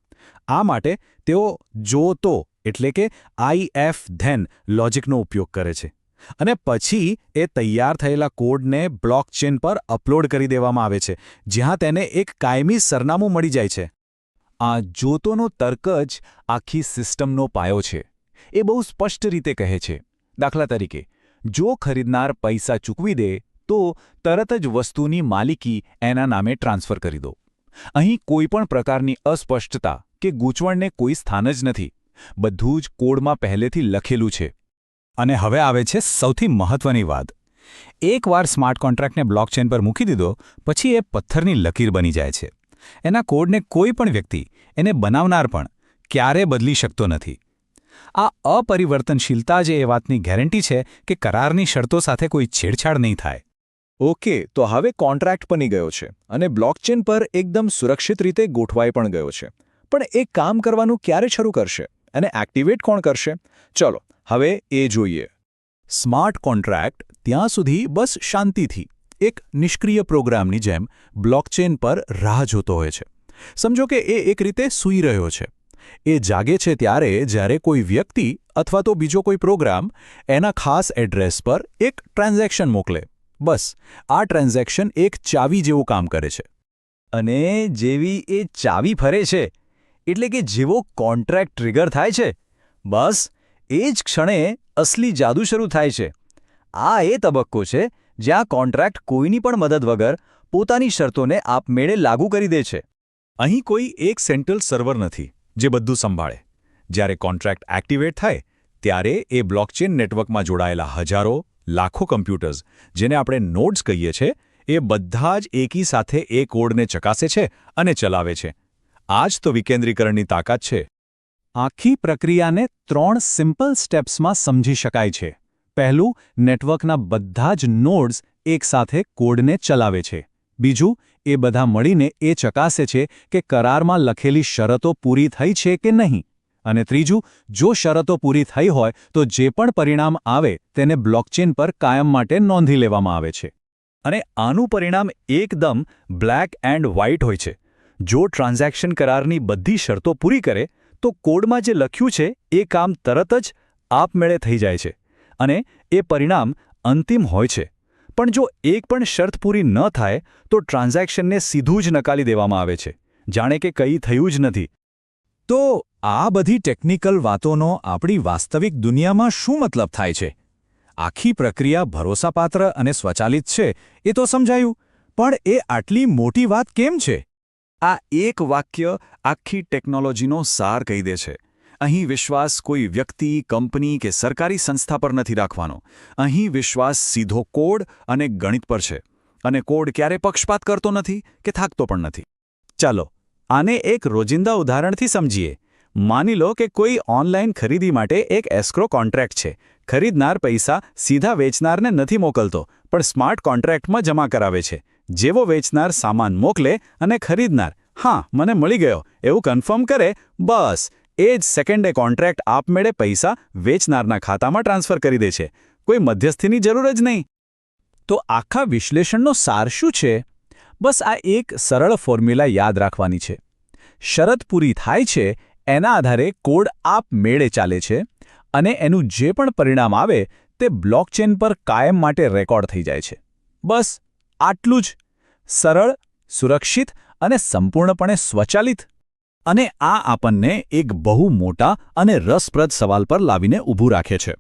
આ માટે તેઓ જો-તો એટલે કે IF then લોજિકનો ઉપયોગ કરે છે. અને પછી એ તૈયાર થયેલા કોડને બ્લોકચેન પર અપલોડ કરી દેવામાં આવે છે, જ્યાં તેને એક કાયમી સરનામું મળી જાય છે. આ જોતોનો તર્ક જ આખી સિસ્ટમનો પાયો છે. એ બહુ સ્પષ્ટ રીતે કહે છે. દાખલા તરીકે, જો ખરીદનાર પૈસા ચૂકવી દે તો તરત જ વસ્તુની માલિકી એના નામે ટ્રાન્સફર કરી દો. અહીં કોઈપણ પ્રકારની અસ્પષ્ટતા કે ગૂંચવણને કોઈ સ્થાન જ નથી. બધું જ કોડમાં પહેલેથી લખેલું છે. અને હવે આવે છે સૌથી મહત્વની વાત. એકવાર સ્માર્ટ કોન્ટ્રાક્ટને બ્લોકચેન પર મૂકી દીધો પછી એ પથ્થરની લકીર બની જાય છે. એના કોડને કોઈ પણ વ્યક્તિ, એને બનાવનાર પણ, ક્યારે બદલી શકતો નથી. આ અપરિવર્તનશીલતા જ એ વાતની ગેરંટી છે કે કરારની શરતો સાથે કોઈ છેડછાડ નહીં થાય. ઓકે, તો હવે કોન્ટ્રાક્ટ બની ગયો છે અને બ્લોકચેન પર એકદમ સુરક્ષિત રીતે ગોઠવાઈ પણ ગયો છે. પણ એ કામ કરવાનું ક્યારે શરૂ કરશે અને એક્ટિવેટ કોણ કરશે? ચલો હવે એ જોઈએ. સ્માર્ટ કોન્ટ્રાક્ટ ત્યાં સુધી બસ શાંતિથી એક નિષ્ક્રિય પ્રોગ્રામની જેમ બ્લોકચેન પર રાહ જોતો હોય છે. સમજો કે એ એક રીતે સૂઈ રહ્યો છે. એ જાગે છે ત્યારે જ્યારે કોઈ વ્યક્તિ અથવા તો બીજો કોઈ પ્રોગ્રામ એના ખાસ એડ્રેસ પર એક ટ્રાન્ઝેક્શન મોકલે. બસ આ ટ્રાન્ઝેક્શન એક ચાવી જેવું કામ કરે છે. અને જેવી એ ચાવી ફરે છે એટલે કે જેવો કોન્ટ્રાક્ટ ટ્રિગર થાય છે, બસ એ જ ક્ષણે અસલી જાદુ શરૂ થાય છે. આ એ તબક્કો છે જ્યાં કોન્ટ્રાક્ટ કોઈની પણ મદદ વગર પોતાની શરતોને આપમેળે લાગુ કરી દે છે. અહીં કોઈ એક સેન્ટ્રલ સર્વર નથી જે બધું સંભાળે. જ્યારે કોન્ટ્રાક્ટ એક્ટિવેટ થાય ત્યારે એ બ્લોકચેન નેટવર્કમાં જોડાયેલા હજારો, લાખો કમ્પ્યુટર્સ, જેને આપણે નોડ્સ કહીએ છીએ, એ બધા જ એકી સાથે એ કોડને ચકાસે છે અને ચલાવે છે. આ જ તો વિકેન્દ્રીકરણની તાકાત છે. આખી પ્રક્રિયાને 3 સિમ્પલ સ્ટેપ્સમાં સમજી શકાય છે. પહેલું, નેટવર્કના બધા જ નોડ્સ એકસાથે કોડને ચલાવે છે. બીજું, એ બધા મળીને એ ચકાસે છે કે કરારમાં લખેલી શરતો પૂરી થઈ છે કે નહીં. અને ત્રીજું, જો શરતો પૂરી થઈ હોય તો જે પણ પરિણામ આવે તેને બ્લોકચેન પર કાયમ માટે નોંધી લેવામાં આવે છે. અને આનું પરિણામ એકદમ બ્લેક એન્ડ વ્હાઇટ હોય છે. જો ટ્રાન્ઝેક્શન કરારની બધી શરતો પૂરી કરે તો કોડમાં જે લખ્યું છે એ કામ તરત જ આપમેળે થઈ જાય છે અને એ પરિણામ અંતિમ હોય છે. પણ જો એક પણ શરત પૂરી ન થાય તો ટ્રાન્ઝેક્શનને સીધું જ નકારી દેવામાં આવે છે, જાણે કે કંઈ થયું જ નથી. તો આ બધી ટેકનિકલ વાતોનો આપણી વાસ્તવિક દુનિયામાં શું મતલબ થાય છે? આખી પ્રક્રિયા ભરોસાપાત્ર અને સ્વચાલિત છે એ તો સમજાયું, પણ એ આટલી મોટી વાત કેમ છે? આ એક વાક્ય આખી ટેકનોલોજીનો સાર કહી દે છે. અહીં વિશ્વાસ કોઈ વ્યક્તિ, કંપની કે સરકારી સંસ્થા પર નથી રાખવાનો. અહીં વિશ્વાસ સીધો કોડ અને ગણિત પર છે. અને કોડ ક્યારે પક્ષપાત કરતો નથી કે થાકતો પણ નથી. ચાલો આને એક રોજિંદા ઉદાહરણથી સમજીએ. માની લો કે કોઈ ઓનલાઈન ખરીદી માટે એક એસ્ક્રો કોન્ટ્રાક્ટ છે. ખરીદનાર પૈસા સીધા વેચનારને નથી મોકલતો, પણ સ્માર્ટ કોન્ટ્રાક્ટમાં જમા કરાવે છે. જેવો વેચનાર સામાન મોકલે અને ખરીદનાર હા મને મળી ગયો એવું કન્ફર્મ કરે, બસ એ જ સેકન્ડે કોન્ટ્રાક્ટ આપમેળે પૈસા વેચનારના ખાતામાં ટ્રાન્સફર કરી દે છે. કોઈ મધ્યસ્થીની જરૂર જ નહીં. તો આખા વિશ્લેષણનો સાર શું છે? બસ આ એક સરળ ફોર્મ્યુલા યાદ રાખવાની છે. શરત પૂરી થાય છે એના આધારે કોડ આપમેળે ચાલે છે. અને એનું જે પણ પરિણામ આવે તે બ્લોકચેન પર કાયમ માટે રેકોર્ડ થઈ જાય છે. બસ આટલું જ. સરળ, સુરક્ષિત અને સંપૂર્ણપણે સ્વચાલિત. અને આ આપણને એક બહુ મોટા અને રસપ્રદ સવાલ પર લાવીને ઊભું રાખે છે.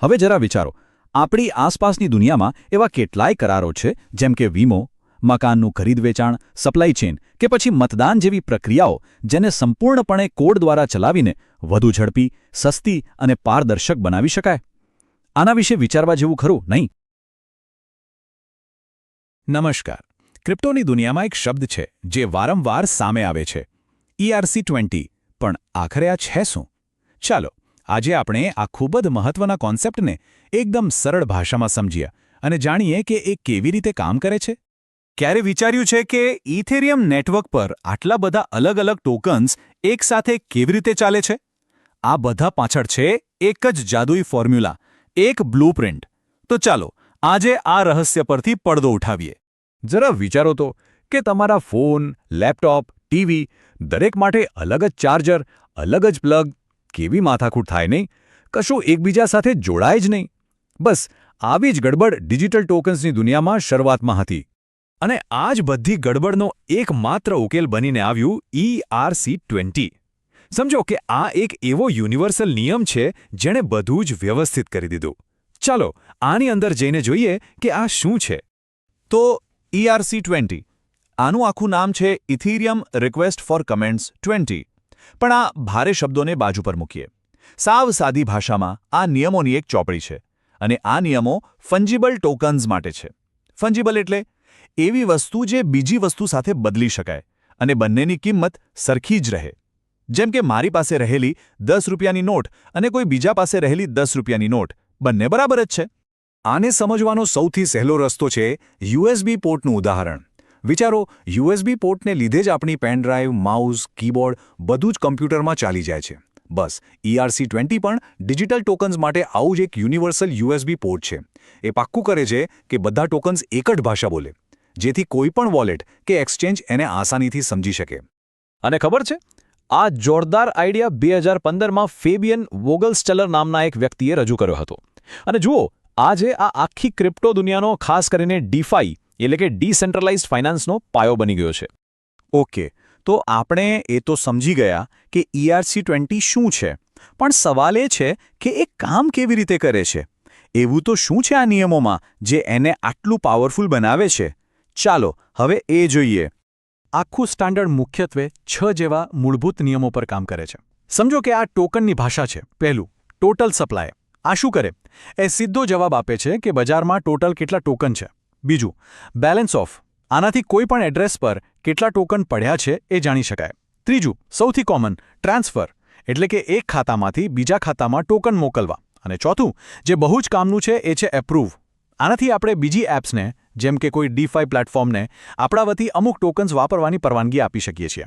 હવે જરા વિચારો, આપણી આસપાસની દુનિયામાં એવા કેટલાય કરારો છે, જેમ કે વીમો, મકાનનું ખરીદ વેચાણ, સપ્લાય ચેઇન કે પછી મતદાન જેવી પ્રક્રિયાઓ, જેને સંપૂર્ણપણે કોડ દ્વારા ચલાવીને વધુ ઝડપી, સસ્તી અને પારદર્શક બનાવી શકાય. આના વિશે વિચારવા જેવું ખરું, નહીં? નમસ્કાર. ક્રિપ્ટોની દુનિયામાં એક શબ્દ છે જે વારંવાર સામે આવે છે, ERC-20. પણ આખરે આ છે શું? ચાલો આજે આપણે આ ખૂબ જ મહત્વના કોન્સેપ્ટને એકદમ સરળ ભાષામાં સમજીએ અને જાણીએ કે એ કેવી રીતે કામ કરે છે. ક્યારે વિચાર્યું છે કે ઇથેરિયમ નેટવર્ક પર આટલા બધા અલગ અલગ ટોકન્સ એકસાથે કેવી રીતે ચાલે છે? આ બધા પાછળ છે એક જ જાદુઈ ફોર્મ્યુલા, એક બ્લુપ્રિન્ટ. તો ચાલો આજે આ રહસ્ય પરથી પડદો ઉઠાવીએ. જરા વિચારો તો કે તમારા ફોન, લેપટોપ, ટીવી દરેક માટે અલગ જ ચાર્જર, અલગ જ પ્લગ. કેવી માથાકૂટ થાય નહીં? કશું એકબીજા સાથે જોડાય જ નહીં. બસ આવી જ ગડબડ ડિજિટલ ટોકન્સની દુનિયામાં શરૂઆતમાં હતી. અને આ જ બધી ગડબડનો એકમાત્ર ઉકેલ બનીને આવ્યું ERC-20. સમજો કે આ એક એવો યુનિવર્સલ નિયમ છે જેણે બધું જ વ્યવસ્થિત કરી દીધું. ચાલો આની અંદર જઈને જોઈએ કે આ શું છે. તો ERC-20 આનું આખું નામ છે ઇથેરિયમ રિક્વેસ્ટ ફોર કમેન્ટ્સ 20. પણ આ ભારે શબ્દોને બાજુ પર મૂકીએ. સાવ સાદી ભાષામાં આ નિયમોની એક ચોપડી છે અને આ નિયમો ફંજીબલ ટોકન્સ માટે છે. ફંજીબલ એટલે એવી વસ્તુ જે બીજી વસ્તુ સાથે બદલી શકાય અને બંનેની કિંમત સરખી જ રહે. જેમ કે મારી પાસે રહેલી 10 રૂપિયાની નોટ અને કોઈ બીજા પાસે રહેલી 10 રૂપિયાની નોટ બંને બરાબર જ છે. આને સમજવાનો સૌથી સહેલો રસ્તો છે USB પોર્ટનું ઉદાહરણ. વિચારો, USB પોર્ટને લીધે જ આપણી પેનડ્રાઈવ, માઉસ, કીબોર્ડ બધું જ કમ્પ્યુટરમાં ચાલી જાય છે. બસ ERC-20 પણ ડિજિટલ ટોકન્સ માટે આવું જ એક યુનિવર્સલ USB પોર્ટ છે. એ પાક્કું કરે છે કે બધા ટોકન્સ એક જ ભાષા બોલે, જેથી કોઈ પણ વોલેટ કે એક્સચેન્જ એને આસાનીથી સમજી શકે. અને ખબર છે, આ જોરદાર આઈડિયા 2015માં ફેબિયન વોગલસ્ટેલર નામના એક વ્યક્તિએ રજૂ કર્યો હતો. અને જુઓ, આજે આ આખી ક્રિપ્ટો દુનિયાનો, ખાસ કરીને DeFi એટલે કે ડિસેન્ટ્રલાઇઝ્ડ ફાઇનાન્સનો પાયો બની ગયો છે. ઓકે, તો આપણે એ તો સમજી ગયા કે ERC-20 શું છે, પણ સવાલ એ છે કે એ કામ કેવી રીતે કરે છે? એવું તો શું છે આ નિયમોમાં જે એને આટલું પાવરફુલ બનાવે છે? ચાલો હવે એ જોઈએ. આખું સ્ટાન્ડર્ડ મુખ્યત્વે 6 જેવા મૂળભૂત નિયમો પર કામ કરે છે. સમજો કે આ ટોકનની ભાષા છે. પહેલું, ટોટલ સપ્લાય. આ શું કરે? એ સીધો જવાબ આપે છે કે બજારમાં ટોટલ કેટલા ટોકન છે. બીજું, બેલેન્સ ઓફ. આનાથી કોઈ પણ એડ્રેસ પર કેટલા ટોકન પડ્યા છે એ જાણી શકાય. ત્રીજું, સૌથી કોમન, ટ્રાન્સફર, એટલે કે એક ખાતામાંથી બીજા ખાતામાં ટોકન મોકલવા. અને ચોથું, જે બહુ જ કામનું છે, એ છે એપ્રૂવ. આનાથી આપણે બીજી એપ્સને, જેમ કે કોઈ DeFi પ્લેટફોર્મને, આપણા વતી અમુક ટોકન્સ વાપરવાની પરવાનગી આપી શકીએ છીએ.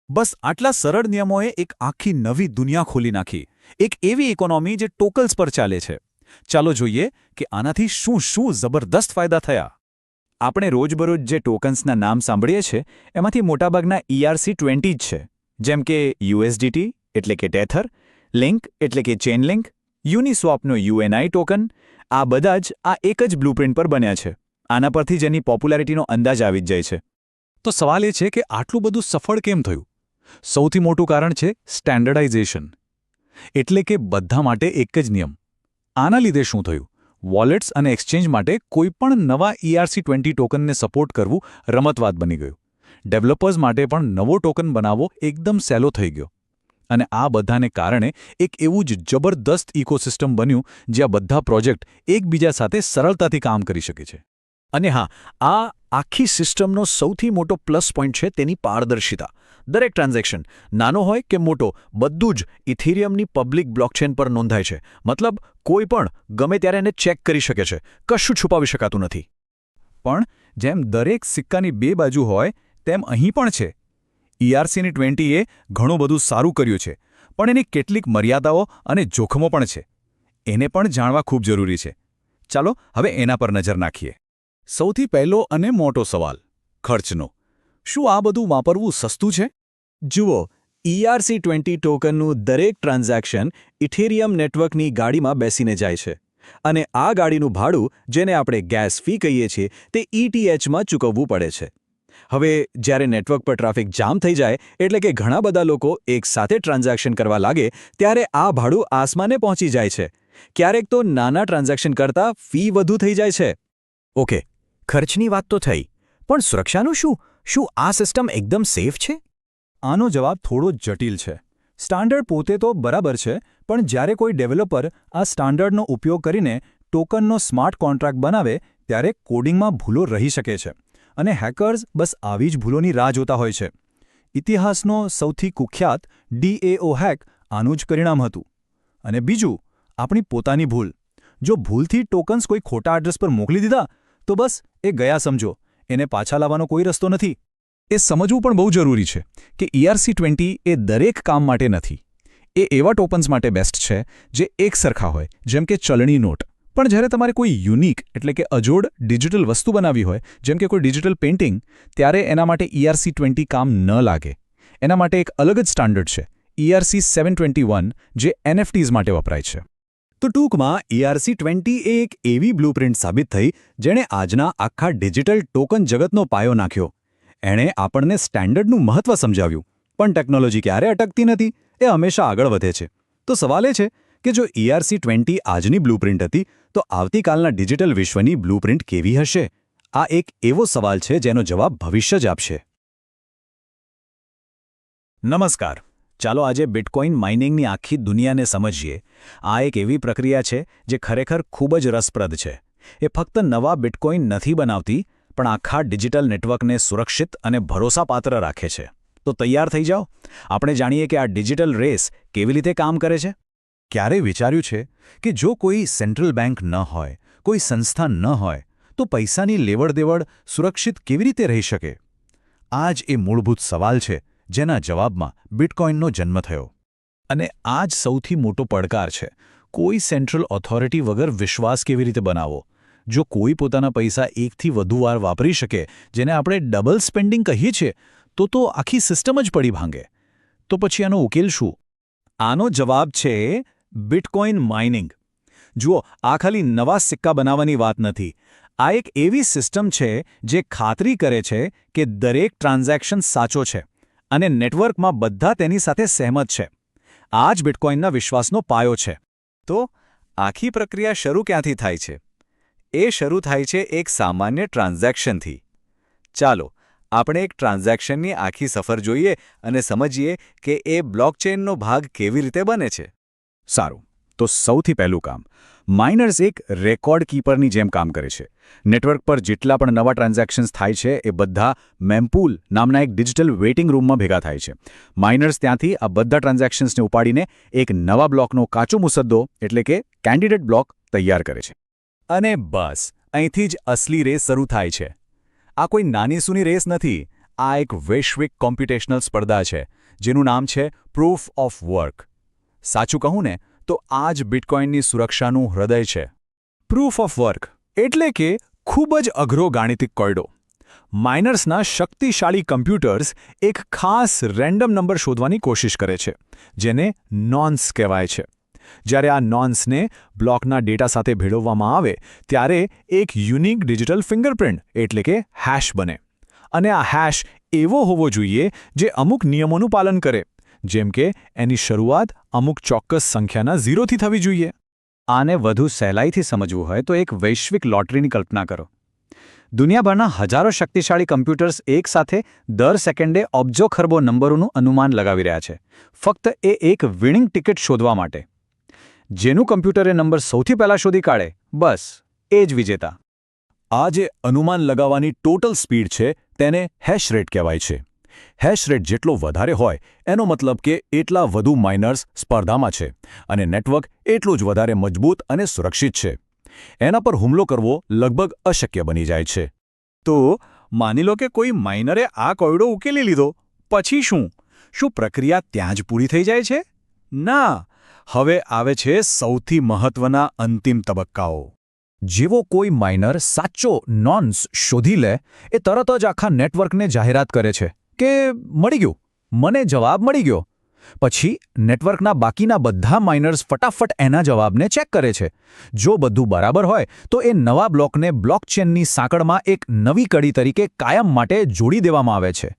બસ આટલા સરળ નિયમોએ એક આખી નવી દુનિયા ખોલી નાખી. એક એવી ઇકોનોમી જે ટોકન્સ પર ચાલે છે. ચાલો જોઈએ કે આનાથી શું શું જબરદસ્ત ફાયદા થયા. આપણે રોજબરોજ જે ટોકન્સના નામ સાંભળીએ છીએ એમાંથી મોટાભાગના ERC-20 જ છે. જેમ કે USDT એટલે કે ટેથર, લિંક એટલે કે ચેનલિંક, યુનિસ્વોપનો UNI ટોકન, આ બધા જ આ એક જ બ્લુપ્રિન્ટ પર બન્યા છે. આના પરથી જેની પોપ્યુલારિટીનો અંદાજ આવી જ જાય છે. તો સવાલ એ છે કે આટલું બધું સફળ કેમ થયું? સૌથી મોટું કારણ છે સ્ટેન્ડર્ડાઇઝેશન. એટલે કે બધા માટે એક જ નિયમ. આના લીધે શું થયું? વોલેટ્સ અને એક્સચેન્જ માટે કોઈપણ નવા ERC-20 ટોકનને સપોર્ટ કરવું રમતવાત બની ગયું. ડેવલપર્સ માટે પણ નવો ટોકન બનાવવો એકદમ સહેલો થઈ ગયો. અને આ બધાને કારણે એક એવું જ જબરદસ્ત ઇકોસિસ્ટમ બન્યું જ્યાં બધા પ્રોજેક્ટ એકબીજા સાથે સરળતાથી કામ કરી શકે છે. અને હા, આ આખી સિસ્ટમનો સૌથી મોટો પ્લસ પોઈન્ટ છે તેની પારદર્શિતા. દરેક ટ્રાન્ઝેક્શન, નાનો હોય કે મોટો, બધું જ ઇથેરિયમની પબ્લિક બ્લોકચેન પર નોંધાય છે. મતલબ કોઈ પણ ગમે ત્યારે એને ચેક કરી શકે છે. કશું છુપાવી શકાતું નથી. પણ જેમ દરેક સિક્કાની બે બાજુ હોય તેમ અહીં પણ છે. ERC-20 એ ઘણું બધું સારું કર્યું છે, પણ એની કેટલીક મર્યાદાઓ અને જોખમો પણ છે. એને પણ જાણવા ખૂબ જરૂરી છે. ચાલો હવે એના પર નજર નાખીએ. સૌથી પહેલો અને મોટો સવાલ, ખર્ચનો. શું આ બધું વાપરવું સસ્તું છે? જુઓ, ERC-20 ટોકનનું દરેક ટ્રાન્ઝેક્શન ઇથેરિયમ નેટવર્કની ગાડીમાં બેસીને જાય છે અને આ ગાડીનું ભાડું, જેને આપણે ગેસ ફી કહીએ છીએ, તે ETHમાં ચૂકવવું પડે છે. હવે જ્યારે નેટવર્ક પર ટ્રાફિક જામ થઈ જાય, એટલે કે ઘણા બધા લોકો એકસાથે ટ્રાન્ઝેક્શન કરવા લાગે, ત્યારે આ ભાડું આસમાને પહોંચી જાય છે. ક્યારેક તો નાના ટ્રાન્ઝેક્શન કરતાં ફી વધુ થઈ જાય છે. ઓકે, ખર્ચની વાત તો થઈ, પણ સુરક્ષાનું શું? શું આ સિસ્ટમ એકદમ સેફ છે? આનો જવાબ થોડો જટિલ છે. સ્ટાન્ડર્ડ પોતે તો બરાબર છે, પણ જ્યારે કોઈ ડેવલપર આ સ્ટાન્ડર્ડનો ઉપયોગ કરીને ટોકનનો સ્માર્ટ કોન્ટ્રાક્ટ બનાવે, ત્યારે કોડિંગમાં ભૂલો રહી શકે છે. અને હેકર્સ બસ આવી જ ભૂલોની રાહ જોતા હોય છે. ઇતિહાસનો સૌથી કુખ્યાત DAO હેક આનું જ પરિણામ હતું. અને બીજું, આપણી પોતાની ભૂલ. જો ભૂલથી ટોકન્સ કોઈ ખોટા એડ્રેસ પર મોકલી દીધા, તો બસ એ ગયા સમજો. એને પાછા લાવવાનો કોઈ રસ્તો નથી. એ સમજવું પણ બહુ જરૂરી છે કે ERC-20 એ દરેક કામ માટે નથી. એ એવા ટોકન્સ માટે બેસ્ટ છે જે એક સરખા હોય, જેમ કે ચલણી નોટ. પણ જ્યારે તમારે કોઈ યુનિક એટલે કે અજોડ ડિજિટલ વસ્તુ બનાવવી હોય, જેમ કે કોઈ ડિજિટલ પેઇન્ટિંગ, ત્યારે એના માટે ERC-20 કામ ન લાગે. એના માટે એક અલગ જ સ્ટાન્ડર્ડ છે, ERC-721, જે NFTs માટે વપરાય છે. તો ટૂંકમાં ERC-20 એ એક એવી બ્લુપ્રિન્ટ સાબિત થઈ જેણે આજના આખા ડિજિટલ ટોકન જગતનો પાયો નાખ્યો. એણે આપણને સ્ટાન્ડર્ડનું મહત્વ સમજાવ્યું, પણ ટેકનોલોજી ક્યારે અટકતી નથી, એ હંમેશા આગળ વધે છે. તો સવાલ એ છે કે જો ERC-20 આજની બ્લુપ્રિન્ટ હતી, તો આવતીકાલના ડિજિટલ વિશ્વની બ્લુપ્રિન્ટ કેવી હશે? આ એક એવો સવાલ છે જેનો જવાબ ભવિષ્ય જ આપશે. નમસ્કાર. ચાલો આજે બિટકોઇન માઇનિંગની આખી દુનિયાને સમજીએ. આ એક એવી પ્રક્રિયા છે જે ખરેખર ખૂબ જ રસપ્રદ છે. એ ફક્ત નવા બિટકોઇન નથી બનાવતી, પણ આખા ડિજિટલ નેટવર્કને સુરક્ષિત અને ભરોસાપાત્ર રાખે છે. તો તૈયાર થઈ જાઓ, આપણે જાણીએ કે આ ડિજિટલ રેસ કેવી રીતે કામ કરે છે. ક્યારે વિચાર્યું છે કે જો કોઈ સેન્ટ્રલ બેંક ન હોય, કોઈ સંસ્થા ન હોય, તો પૈસાની લેવડ-દેવડ સુરક્ષિત કેવી રીતે રહી શકે? આ જ એ મૂળભૂત સવાલ છે જેના જવાબમાં બિટકોઇનનો જન્મ થયો. અને આ જ સૌથી મોટો પડકાર છે. કોઈ સેન્ટ્રલ ઓથોરિટી વગર વિશ્વાસ કેવી રીતે બનાવવો? જો કોઈ પોતાના પૈસા એકથી વધુ વાર વાપરી શકે, જેને આપણે ડબલ સ્પેન્ડિંગ કહીએ છીએ, તો આખી સિસ્ટમ જ પડી ભાંગે. તો પછી આનો ઉકેલ શું? આનો જવાબ છે બિટકોઇન માઇનિંગ. જુઓ, આ ખાલી નવા સિક્કા બનાવવાની વાત નથી. આ એક એવી સિસ્ટમ છે જે ખાતરી કરે છે કે દરેક ટ્રાન્ઝેક્શન સાચો છે અને નેટવર્કમાં બધા તેની સાથે સહેમત છે. આ જ બિટકોઇનના વિશ્વાસનો પાયો છે. તો આખી પ્રક્રિયા શરૂ ક્યાંથી થાય છે? એ શરૂ થાય છે એક સામાન્ય ટ્રાન્ઝેક્શનથી. ચાલો આપણે એક ટ્રાન્ઝેક્શનની આખી સફર જોઈએ અને સમજીએ કે એ બ્લોકચેનનો ભાગ કેવી રીતે બને છે. સારું, તો સૌથી પહેલું કામ, માઇનર્સ એક રેકોર્ડ કીપરની જેમ કામ કરે છે. નેટવર્ક પર જેટલા પણ નવા ટ્રાન્ઝેક્શન્સ થાય છે, એ બધા મેમ્પૂલ નામના એક ડિજિટલ વેઇટિંગ રૂમમાં ભેગા થાય છે. માઇનર્સ ત્યાંથી આ બધા ટ્રાન્ઝેક્શન્સને ઉપાડીને એક નવા બ્લોકનો કાચો મુસદ્દો એટલે કે કેન્ડિડેટ બ્લોક તૈયાર કરે છે. અને બસ અહીંથી જ અસલી રેસ શરૂ થાય છે. આ કોઈ નાની સૂની રેસ નથી. આ એક વૈશ્વિક કોમ્પ્યુટેશનલ સ્પર્ધા છે જેનું નામ છે પ્રૂફ ઓફ વર્ક. સાચું કહું ને તો આ જ બિટકોઇનની સુરક્ષાનું હૃદય છે. પ્રૂફ ઓફ વર્ક એટલે કે ખૂબ જ અઘરો ગાણિતિક કોયડો. માઇનર્સના શક્તિશાળી કમ્પ્યુટર્સ એક ખાસ રેન્ડમ નંબર શોધવાની કોશિશ કરે છે, જેને નોન્સ કહેવાય છે. જ્યારે આ નોન્સને બ્લોકના ડેટા સાથે ભેળવવામાં આવે, ત્યારે એક યુનિક ડિજિટલ ફિંગરપ્રિન્ટ એટલે કે હેશ બને. અને આ હેશ એવો હોવો જોઈએ જે અમુક નિયમોનું પાલન કરે, જેમ કે એની શરૂઆત અમુક ચોક્કસ સંખ્યાના ઝીરોથી થવી જોઈએ. આને વધુ સહેલાઈથી સમજવું હોય તો એક વૈશ્વિક લોટરીની કલ્પના કરો. દુનિયાભરના હજારો શક્તિશાળી કમ્પ્યુટર્સ એકસાથે દર સેકન્ડે અબજો ખરબો નંબરોનું અનુમાન લગાવી રહ્યા છે, ફક્ત એક વિનિંગ ટિકિટ શોધવા માટે. જેનું કમ્પ્યુટર એ નંબર સૌથી પહેલાં શોધી કાઢે, બસ એ જ વિજેતા. આ જે અનુમાન લગાવવાની ટોટલ સ્પીડ છે, તેને હેશ રેટ કહેવાય છે. હેશ રેટ જેટલો વધારે હોય, એનો મતલબ કે એટલા વધુ માઇનર્સ સ્પર્ધામાં છે અને નેટવર્ક એટલું જ વધારે મજબૂત અને સુરક્ષિત છે. એના પર હુમલો કરવો લગભગ અશક્ય બની જાય છે. તો માની લો કે કોઈ માઇનરે આ કોયડો ઉકેલી લીધો, પછી શું? શું પ્રક્રિયા ત્યાં જ પૂરી થઈ જાય છે? ના, હવે આવે છે સૌથી મહત્વના અંતિમ તબક્કાઓ. જેવો કોઈ માઇનર સાચો નોન્સ શોધી લે, એ તરત જ આખા નેટવર્કને જાહેરાત કરે છે કે મળી ગયું, મને જવાબ મળી ગયો. પછી નેટવર્કના બાકીના બધા માઇનર્સ ફટાફટ એના જવાબને ચેક કરે છે. જો બધું બરાબર હોય તો એ નવા બ્લોકને બ્લોકચેનની સાંકળમાં એક નવી કડી તરીકે કાયમ માટે જોડી દેવામાં આવે છે.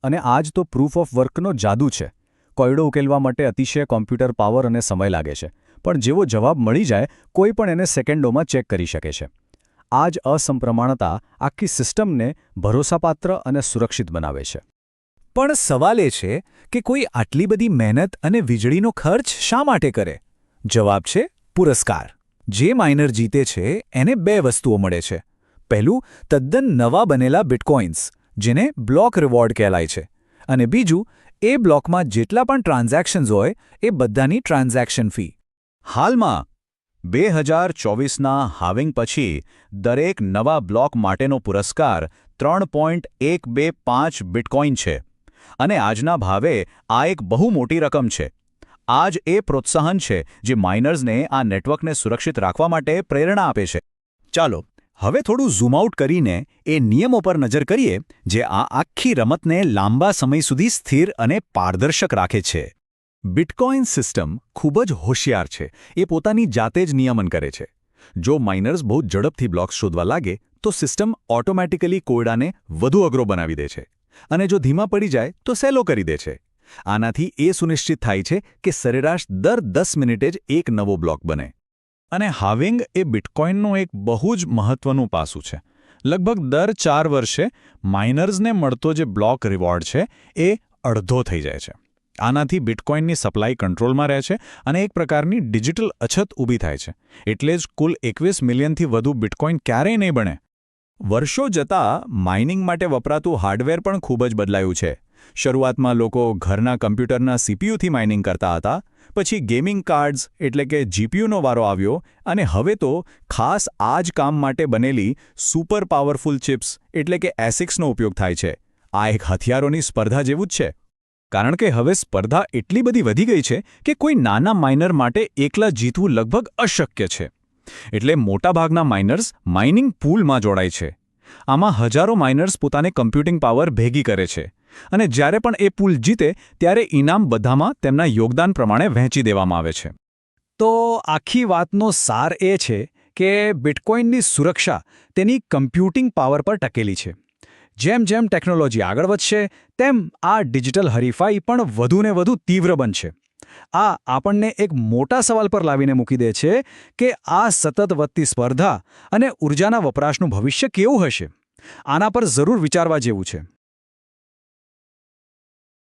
અને આ જ તો પ્રૂફ ઓફ વર્કનો જાદુ છે. કોયડો ઉકેલવા માટે અતિશય કોમ્પ્યુટર પાવર અને સમય લાગે છે, પણ જેવો જવાબ મળી જાય કોઈ પણ એને સેકન્ડોમાં ચેક કરી શકે છે. આ જ અસમપ્રમાણતા આખી સિસ્ટમને ભરોસાપાત્ર અને સુરક્ષિત બનાવે છે. પણ સવાલ એ છે કે કોઈ આટલી બધી મહેનત અને વીજળીનો ખર્ચ શા માટે કરે? જવાબ છે પુરસ્કાર. જે માઇનર જીતે છે એને 2 વસ્તુઓ મળે છે. પહેલું, તદ્દન નવા બનેલા બિટકોઇન્સ, જેને બ્લોક રિવોર્ડ કહેવાય છે. અને બીજું, એ બ્લોકમાં જેટલા પણ ટ્રાન્ઝેક્શન્સ હોય એ બધાની ટ્રાન્ઝેક્શન ફી. હાલમાં 2024ના હાવિંગ પછી દરેક નવા બ્લોક માટેનો પુરસ્કાર 3.125 બિટકોઇન છે. અને આજના ભાવે આ એક બહુ મોટી રકમ છે. આ જ એ પ્રોત્સાહન છે જે માઇનર્સને આ નેટવર્કને સુરક્ષિત રાખવા માટે પ્રેરણા આપે છે. ચાલો હવે થોડું ઝૂમ આઉટ કરીને એ નિયમો પર નજર કરીએ જે આ આખી રમતને લાંબા સમય સુધી સ્થિર અને પારદર્શક રાખે છે. બિટકોઇન સિસ્ટમ ખૂબ જ હોશિયાર છે. એ પોતાની જાતે જ નિયમન કરે છે. જો માઇનર્સ બહુ ઝડપથી બ્લોક્સ શોધવા લાગે તો સિસ્ટમ ઓટોમેટિકલી કોયડાને વધુ અઘરો બનાવી દે છે. અને જો ધીમા પડી જાય તો સહેલો કરી દે છે. આનાથી એ સુનિશ્ચિત થાય છે કે સરેરાશ દર 10 મિનિટે જ એક નવો બ્લોક બને. અને હાવિંગ એ બિટકોઇનનું એક બહુ જ મહત્વનું પાસું છે. લગભગ દર 4 વર્ષે માઇનર્સને મળતો જે બ્લોક રિવોર્ડ છે એ અડધો થઈ જાય છે. આનાથી બિટકોઇનની સપ્લાય કંટ્રોલમાં રહે છે અને એક પ્રકારની ડિજિટલ અછત ઊભી થાય છે. એટલે જ કુલ 21 મિલિયનથી વધુ બિટકોઇન ક્યારેય નહીં બને. વર્ષો જતાં માઇનિંગ માટે વપરાતું હાર્ડવેર પણ ખૂબ જ બદલાયું છે. શરૂઆતમાં લોકો ઘરના કમ્પ્યુટરના સીપીયુથી માઇનિંગ કરતા હતા. પછી ગેમિંગ કાર્ડ્સ એટલે કે જીપીયુનો વારો આવ્યો અને હવે તો ખાસ આ જ કામ માટે બનેલી સુપર પાવરફુલ ચિપ્સ એટલે કે એસિક્સનો ઉપયોગ થાય છે. આ એક હથિયારોની સ્પર્ધા જેવું જ છે. કારણ કે હવે સ્પર્ધા એટલી બધી વધી ગઈ છે કે કોઈ નાના માઇનર માટે એકલા જીતવું લગભગ અશક્ય છે. એટલે મોટાભાગના માઇનર્સ માઇનિંગ પૂલમાં જોડાય છે. આમાં હજારો માઇનર્સ પોતાને કમ્પ્યુટિંગ પાવર ભેગી કરે છે. અને જ્યારે પણ એ પૂલ જીતે ત્યારે ઇનામ બધામાં તેમના યોગદાન પ્રમાણે વહેંચી દેવામાં આવે છે. તો આખી વાતનો સાર એ છે કે બિટકોઇનની સુરક્ષા તેની કમ્પ્યુટિંગ પાવર પર ટકેલી છે. જેમ જેમ ટેકનોલોજી આગળ વધશે તેમ આ ડિજિટલ હરીફાઈ પણ વધુને વધુ તીવ્ર બનશે. આ આપણને એક મોટા સવાલ પર લાવીને મૂકી દે છે કે આ સતત વધતી સ્પર્ધા અને ઉર્જાના વપરાશનું ભવિષ્ય કેવું હશે. આના પર જરૂર વિચારવા જેવું છે.